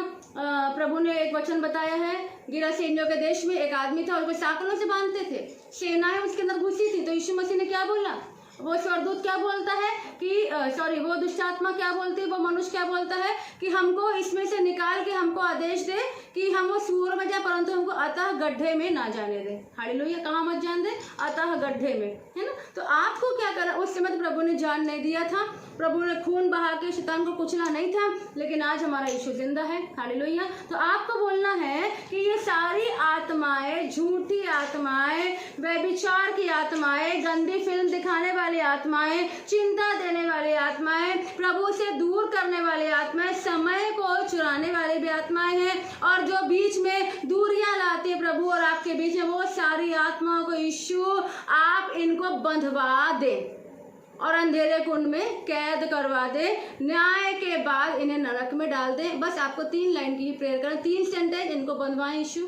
प्रभु ने एक वचन बताया है, गिरासेनियों के देश में एक आदमी था और वो साकलों से बांधते थे, सेनाएं उसके अंदर घुसी थी। तो यीशु मसीह ने क्या बोला? वो स्वर्गदूत क्या बोलता है कि वो दुष्ट आत्मा क्या बोलती है, वो मनुष्य क्या बोलता है कि हमको इसमें से निकाल के हमको आदेश दे कि हम वो सूर में जाए, परंतु हमको अतः गड्ढे में ना जाने दे। हालेलुया। कहाँ मत जान दे? अतः गड्ढे में, है ना। तो आपको क्या करा? उस समय तो प्रभु ने जान नहीं दिया था, प्रभु ने खून बहा के शैतान को कुचला नहीं था, लेकिन आज हमारा यीशु जिंदा है। हालेलुया। तो आपको बोलना है कि ये सारी आत्माएं, झूठी आत्माएं, व्यभिचार की आत्माएं, गंदी फिल्म दिखाने वाली आत्माएं, चिंता देने वाली आत्माएं, प्रभु से दूर करने वाली आत्माएं, समय को चुराने वाली भी आत्माएं हैं, और जो बीच में दूरियां लाती है प्रभु और आपके बीच में, वो सारी आत्माओं को यीशु आप इनको बंधवा दे और अंधेरे कुंड में कैद करवा दे। न्याय के बाद इन्हें नरक में डाल दे। बस आपको 3 लाइन की ही प्रेयर करना, 3 सेंटेंस, इनको बंधवाएं यीशु,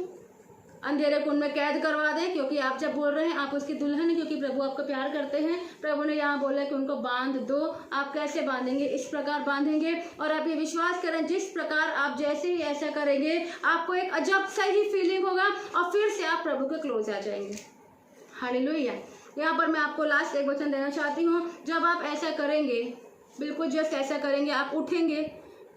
अंधेरे कुंड में कैद करवा दें। क्योंकि आप जब बोल रहे हैं आप उसकी दुल्हन है, क्योंकि प्रभु आपको प्यार करते हैं। प्रभु ने यहाँ बोला कि उनको बांध दो। आप कैसे बांधेंगे? इस प्रकार बांधेंगे, और आप ये विश्वास करें जिस प्रकार आप जैसे ही ऐसा करेंगे आपको एक अजब सा ही फीलिंग होगा और फिर से आप प्रभु के क्लोज आ जाएंगे। हालेलुया। यहाँ पर मैं आपको लास्ट एक वचन देना चाहती हूँ। जब आप ऐसा करेंगे, बिल्कुल जस्ट ऐसा करेंगे, आप उठेंगे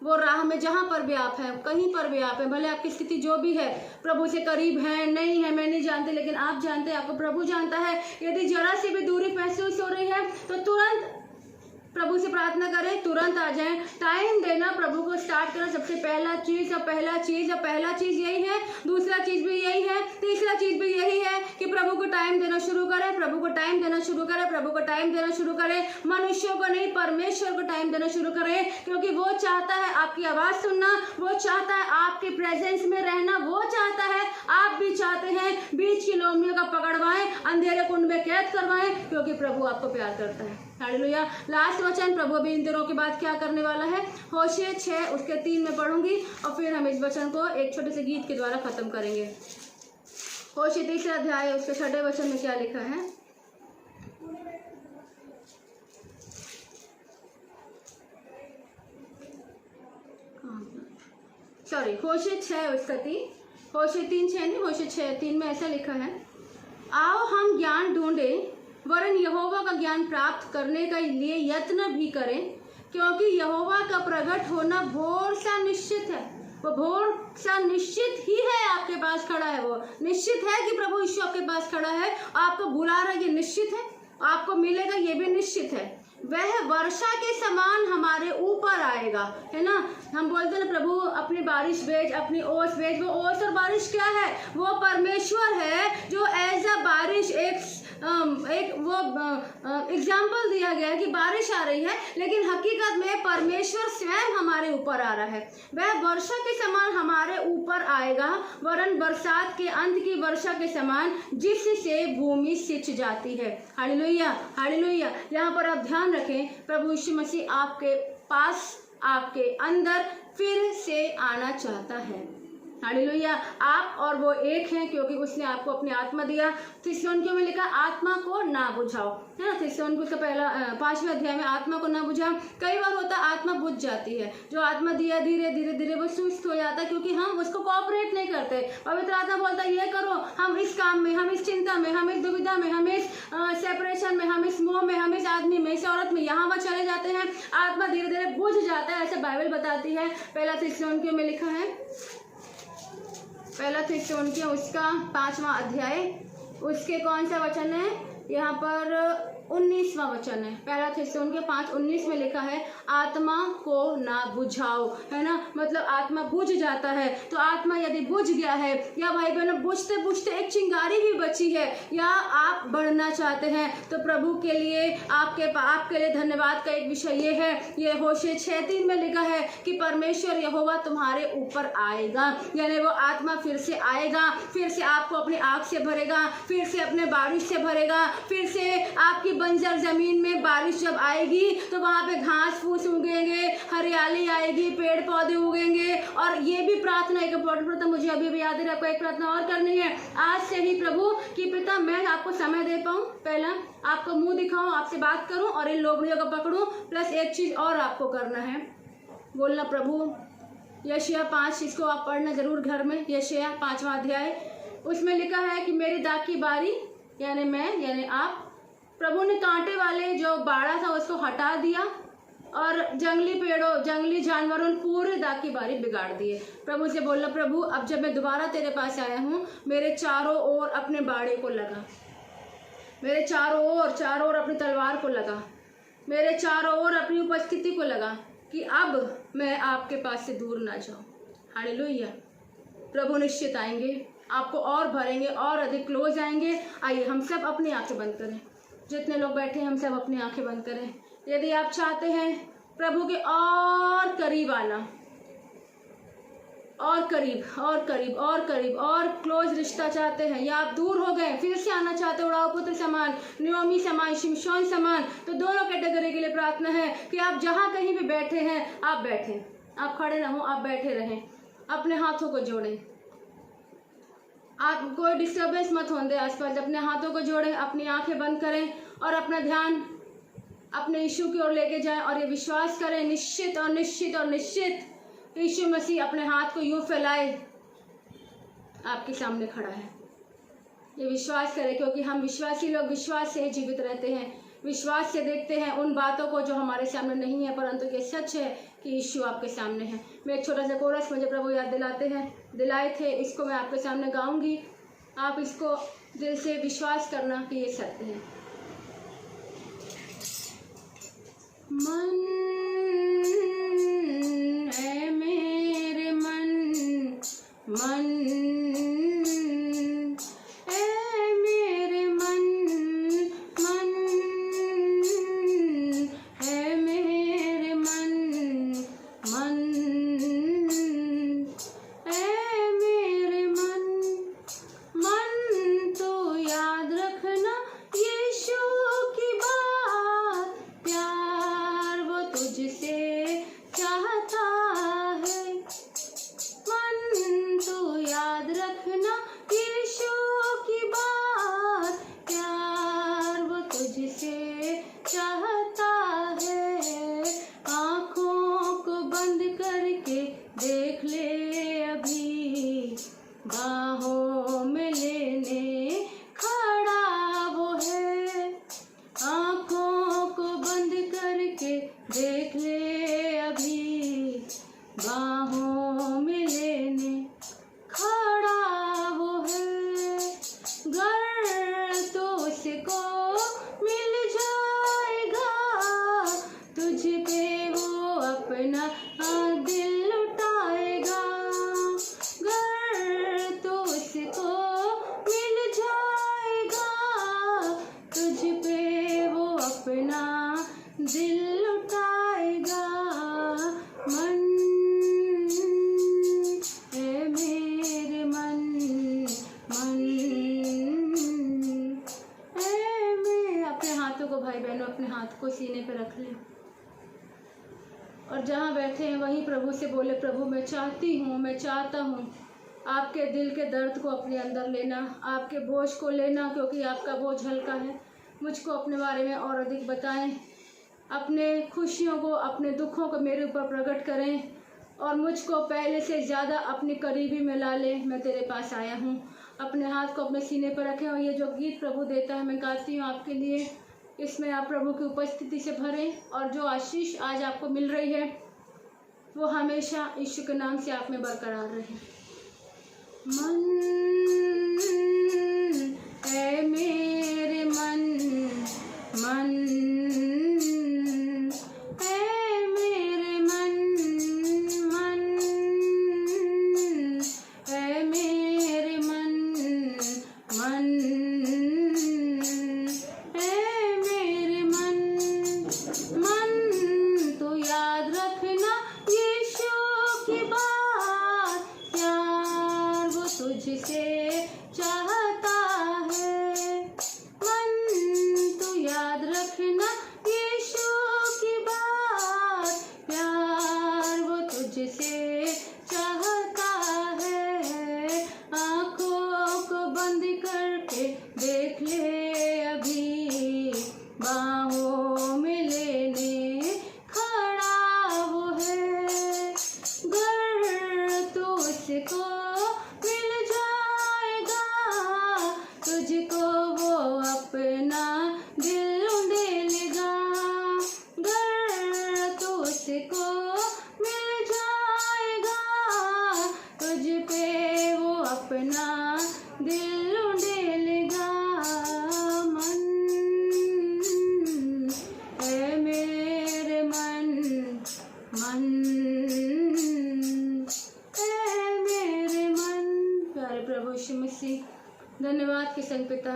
वो राह में, जहाँ पर भी आप हैं, कहीं पर भी आप हैं, भले आपकी स्थिति जो भी है, प्रभु से करीब है नहीं है मैं नहीं जानती, लेकिन आप जानते हैं, आपको प्रभु जानता है। यदि जरा सी भी दूरी महसूस हो रही है तो तुरंत प्रभु से प्रार्थना करें, तुरंत आ जाएं। टाइम देना प्रभु को स्टार्ट करें। सबसे पहला चीज यही है, दूसरा चीज भी यही है, तीसरा चीज भी यही है कि प्रभु को टाइम देना शुरू करें, प्रभु को टाइम देना शुरू करें, प्रभु को टाइम देना शुरू करें। मनुष्यों को नहीं, परमेश्वर को टाइम देना शुरू करें, क्योंकि वो चाहता है आपकी आवाज सुनना, वो चाहता है आपके प्रेजेंस में रहना, वो चाहता है, आप भी चाहते हैं बीच की लोमड़ियों का पकड़वाएं, अंधेरे कुंड में कैद करवाएं, क्योंकि प्रभु आपको प्यार करता है। हालेलुया। लास्ट वचन प्रभु अभी इन दिनों के बाद क्या करने वाला है, होशे 6 उसके 3 में पढ़ूंगी, और फिर हम इस वचन को एक छोटे से गीत के द्वारा खत्म करेंगे। होशे 3 अध्याय उसके 6 वचन में क्या लिखा है? होशे 6 उसका 3, होशे 3:6 नहीं, होशे 6:3 में ऐसा लिखा है, आओ हम ज्ञान ढूंढें वरन यहोवा का ज्ञान प्राप्त करने के लिए यत्न भी करें, क्योंकि यहोवा का प्रकट होना भोर सा निश्चित है। वो भोर सा निश्चित ही है, आपके पास खड़ा है, वो निश्चित है कि प्रभु यीशु आपके पास खड़ा है, आपको बुला रहा है, ये निश्चित है, आपको मिलेगा, ये भी निश्चित है। वह वर्षा के समान हमारे ऊपर आएगा, है ना। हम बोलते हैं ना प्रभु अपनी बारिश भेज, अपनी ओस भेज। वो ओस और बारिश क्या है? वो परमेश्वर है जो एज अ बारिश एक वो एग्जाम्पल दिया गया है कि बारिश आ रही है, लेकिन हकीकत में परमेश्वर स्वयं हमारे ऊपर आ रहा है। वह वर्षा के समान हमारे ऊपर आएगा, वरन बरसात के अंत की वर्षा के समान, जिससे भूमि सिंच जाती है। Hallelujah, hallelujah. यहाँ पर आप ध्यान रखें, प्रभु यीशु मसीह आपके पास, आपके अंदर फिर से आना चाहता है। हालेलुया। आप और वो एक हैं, क्योंकि उसने आपको अपनी आत्मा दिया। थिस्सलुनीकियों में लिखा आत्मा को ना बुझाओ, है ना। थिस्सलुनीकियों का पहला 5वें अध्याय में आत्मा को ना बुझाओ। कई बार होता आत्मा बुझ जाती है, जो आत्मा दिया धीरे धीरे धीरे वो सुस्त हो जाता है, क्योंकि हम उसको कोऑपरेट नहीं करते। पवित्र आत्मा बोलता है ये करो, हम इस काम में, हम इस चिंता में, हम इस दुविधा में, हम इस सेपरेशन में, हम इस मोह में, हम इस आदमी में, इस औरत में, यहाँ वहाँ चले जाते हैं, आत्मा धीरे धीरे बुझ जाता है, ऐसे बाइबल बताती है। पहला थिस्सलुनीकियों में लिखा है, पहला थिस्सलुनीकियों उसका 5वां अध्याय, उसके कौन सा वचन है यहाँ पर? 19वां वचन है, पहला थिस्सलुनीके 5:19 में लिखा है, आत्मा को ना बुझाओ, है ना। मतलब आत्मा बुझ जाता है। तो आत्मा यदि बुझ गया है, या भाई बहनों बुझते बुझते एक चिंगारी भी बची है, या आप बढ़ना चाहते हैं, तो प्रभु के लिए आपके लिए धन्यवाद का एक विषय ये है, ये होशे 6:3 में लिखा है कि परमेश्वर यहोवा तुम्हारे ऊपर आएगा, यानी वो आत्मा फिर से आएगा, फिर से आपको अपनी आग से भरेगा, फिर से अपने बारिश से भरेगा, फिर से आपकी बंजर जमीन में बारिश जब आएगी तो वहाँ पे घास फूस उगेंगे, हरियाली आएगी, पेड़ पौधे उगेंगे। और ये भी प्रार्थना एक इम्पोर्टेंट प्रार्थना मुझे अभी भी याद है, आपको एक प्रार्थना और करनी है आज से ही प्रभु कि पिता मैं आपको समय दे पाऊँ, पहला आपको मुंह दिखाऊं, आपसे बात करूं और इन लोगों को पकड़ूं, प्लस एक चीज और आपको करना है, बोलना प्रभु यशायाह 5, इसको आप पढ़ना जरूर घर में, यशायाह 5वां अध्याय, उसमें लिखा है कि मेरी दाख की बारी, यानी मैं, यानी आप, प्रभु ने कांटे वाले जो बाड़ा था उसको हटा दिया और जंगली पेड़ों, जंगली जानवरों ने पूरे दाख की बारी बिगाड़ दिए। प्रभु से बोलना प्रभु अब जब मैं दोबारा तेरे पास आया हूँ, मेरे चारों ओर अपने बाड़े को लगा, मेरे चारों ओर अपनी तलवार को लगा, मेरे चारों ओर अपनी उपस्थिति को लगा कि अब मैं आपके पास से दूर ना जाऊं। हालेलुया। प्रभु निश्चित आएंगे, आपको और भरेंगे और अधिक क्लोज आएंगे। आइए हम सब अपनी आंखें बंद करें, जितने लोग बैठे हैं हम सब अपनी आंखें बंद करें। यदि आप चाहते हैं प्रभु के और करीब आना, और करीब और करीब और करीब और क्लोज रिश्ता चाहते हैं, या आप दूर हो गए फिर से आना चाहते हैं, उड़ाऊ पुत्र समान, नियोमी समान, शिमशोन समान, तो दोनों कैटेगरी के लिए प्रार्थना है कि आप जहाँ कहीं भी बैठे हैं आप बैठें, आप खड़े ना हो, आप बैठे रहें, अपने हाथों को जोड़ें, आप कोई डिस्टर्बेंस मत होने दें आसपास, अपने हाथों को जोड़ें, अपनी आंखें बंद करें और अपना ध्यान अपने यीशु की ओर लेके जाएं और ये विश्वास करें निश्चित और निश्चित और निश्चित यीशु मसीह अपने हाथ को यूं फैलाए आपके सामने खड़ा है। ये विश्वास करें, क्योंकि हम विश्वासी लोग विश्वास से जीवित रहते हैं, विश्वास से देखते हैं उन बातों को जो हमारे सामने नहीं है, परंतु ये सच है कि यीशु आपके सामने है। मैं एक छोटा सा कोरस मुझे प्रभु याद दिलाए थे, इसको मैं आपके सामने गाऊंगी, आप इसको दिल से विश्वास करना कि ये सत्य है। मन है मेरे मन, मन है मेरे मन, मन है मेरे मन, मन है मेरे मन, मन तो याद रखना यीशु की बात, प्यार वो तुझसे चाहता है, मन तो याद रखना यीशु की बात, प्यार वो तुझसे चाहता है। आँखों को बंद करके देख ले अभी, बाहों में लेने खड़ा वो है, आँखों को बंद करके देख ले अभी, बाहों में लेने खड़ा वो है। घर तो उसको मिल जाएगा, तुझ पे वो अपना दिल लुटाएगा, घर तो उसको मिल जाएगा, तुझ पे वो अपना दिल लुटाएगा। मन है मेरे मन, मन है मेरे। अपने हाथों को भाई बहनों, अपने हाथ को सीने पे रख लें और जहाँ बैठे हैं वहीं प्रभु से बोले, प्रभु मैं चाहती हूँ, मैं चाहता हूँ आपके दिल के दर्द को अपने अंदर लेना, आपके बोझ को लेना, क्योंकि आपका बोझ हल्का है। मुझको अपने बारे में और अधिक बताएं, अपने खुशियों को, अपने दुखों को मेरे ऊपर प्रकट करें और मुझको पहले से ज़्यादा अपनी करीबी में ला ले। मैं तेरे पास आया हूँ। अपने हाथ को अपने सीने पर रखें और ये जो गीत प्रभु देता है मैं गाती हूँ आपके लिए, इसमें आप प्रभु की उपस्थिति से भरें और जो आशीष आज आपको मिल रही है वो हमेशा यीशु के नाम से आप में बरकरार रहे। मन है मेरे मन, मन तुझसे चाहता है। मन तू याद रखना यीशु की बात, प्यार वो तुझसे चाहता है। आँखों को बंद करके देख ले अभी, बाहों में लेने खड़ा वो है। घर तो उसको मिल जाएगा, तुझको वो अपना दिल दे लेगा। घर तो उसको मिल जाएगा, तुझ पे वो अपना दिल दे लेगा। मन है मेरे मन, मन है मेरे मन। प्यारे प्रभु यीशु मसीह, धन्यवाद के संग पिता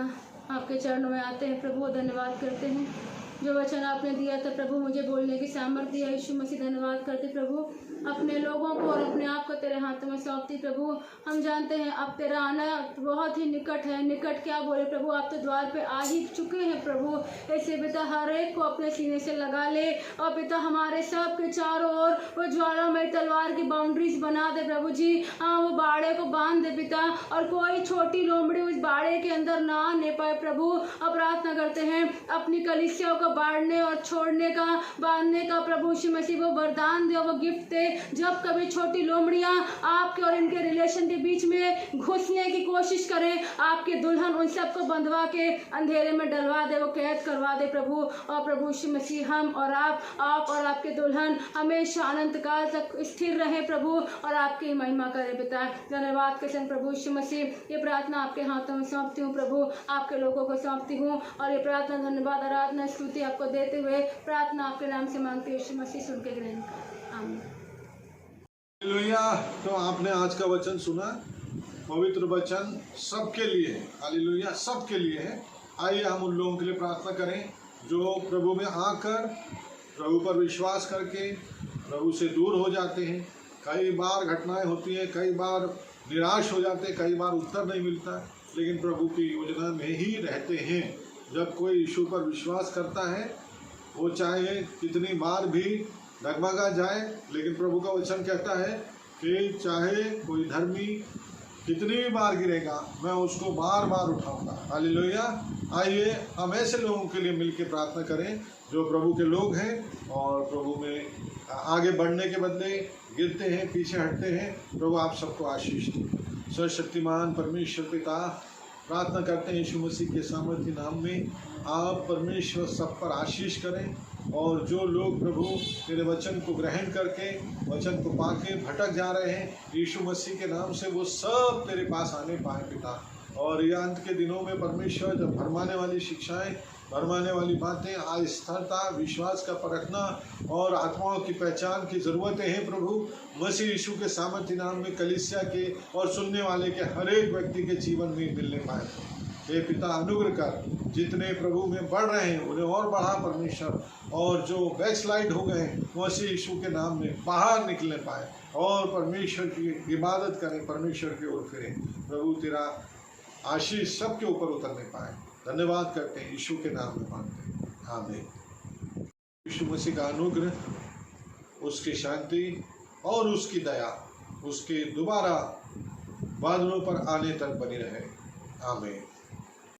आपके चरणों में आते हैं प्रभु, धन्यवाद करते हैं जो वचन आपने दिया था प्रभु, मुझे बोलने की सामर्थ्य दिया यीशु मसीह। धन्यवाद करते प्रभु, अपने लोगों को और अपने आप को तेरे हाथों में सौंपती प्रभु। हम जानते हैं अब तेरा आना बहुत ही निकट है। निकट क्या बोले प्रभु, आप तो द्वार पे आ ही चुके हैं प्रभु। ऐसे पिता हर एक को अपने सीने से लगा ले और पिता हमारे सब के चारों ओर वो ज्वालामयी तलवार की बाउंड्रीज बना दे प्रभु जी। हाँ, वो बाड़े को बांध दे पिता, और कोई छोटी लोमड़ी उस बाड़े के अंदर ना आने पाए प्रभु। अब प्रार्थना करते हैं अपनी कलीसियाओं को बाढ़ने और छोड़ने का, बांधने का प्रभु यीशु मसीह वो वरदान दे, वो गिफ्ट दे। जब कभी छोटी लोमड़ियां आपके और इनके रिलेशन के बीच में घुसने की कोशिश करें, आपके दुल्हन उन सबको बंधवा के अंधेरे में डलवा दे, वो कैद करवा दे प्रभु। और प्रभु यीशु मसीह हम और आप और आपके दुल्हन हमेशा अनंत काल तक स्थिर रहे प्रभु, और आपकी महिमा करे पिता। धन्यवाद के संग प्रभु यीशु मसीह, ये प्रार्थना आपके हाथों में सौंपती हूँ प्रभु, आपके लोगों को सौंपती हूँ, और ये प्रार्थना धन्यवाद आराधना स्तुति आपको देते हुए प्रार्थना आपके नाम से मांगती हूँ यीशु मसीह, सुन के ग्रहण कर, आमीन। हालेलुया। तो आपने आज का वचन सुना, पवित्र वचन सबके लिए, हालेलुया, सबके लिए है। आइए हम उन लोगों के लिए प्रार्थना करें जो प्रभु में आकर प्रभु पर विश्वास करके प्रभु से दूर हो जाते हैं। कई बार घटनाएं होती हैं, कई बार निराश हो जाते हैं, कई बार उत्तर नहीं मिलता, लेकिन प्रभु की योजना में ही रहते हैं। जब कोई यीशु पर विश्वास करता है, वो चाहे कितनी बार भी डगमगा जाए, लेकिन प्रभु का वचन कहता है कि चाहे कोई धर्मी कितनी भी बार गिरेगा, मैं उसको बार बार उठाऊंगा। हालेलुया। आइए हम ऐसे लोगों के लिए मिलकर प्रार्थना करें जो प्रभु के लोग हैं और प्रभु में आगे बढ़ने के बदले गिरते हैं, पीछे हटते हैं। प्रभु आप सबको आशीष दे। सर्वशक्तिमान परमेश्वर पिता, प्रार्थना करते हैं यीशु मसीह के सामर्थ्य नाम में, आप परमेश्वर सब पर आशीष करें, और जो लोग प्रभु तेरे वचन को ग्रहण करके वचन को पाके भटक जा रहे हैं, यीशु मसीह के नाम से वो सब तेरे पास आने पाए पिता। और ये अंत के दिनों में परमेश्वर जब भरमाने वाली शिक्षाएं, भरमाने वाली बातें, आस्थाता, विश्वास का परखना और आत्माओं की पहचान की ज़रूरतें हैं प्रभु, मसीह यीशु के सामर्थ्य नाम में कलीसिया के और सुनने वाले के हर एक व्यक्ति के जीवन में मिलने पाए। हे पिता, अनुग्रह कर, जितने प्रभु में बढ़ रहे हैं उन्हें और बढ़ा परमेश्वर, और जो बैकस्लाइड हो गए मसीह यीशु के नाम में बाहर निकलने पाए और परमेश्वर की इबादत करें, परमेश्वर की ओर फिरें। प्रभु तेरा आशीष सबके ऊपर उतरने पाए। धन्यवाद करते हैं, यीशु के नाम में मांगते हैं, आमीन। यीशु मसीह का अनुग्रह, उसकी शांति और उसकी दया उसके दोबारा बादलों पर आने तक बनी रहे, आमीन।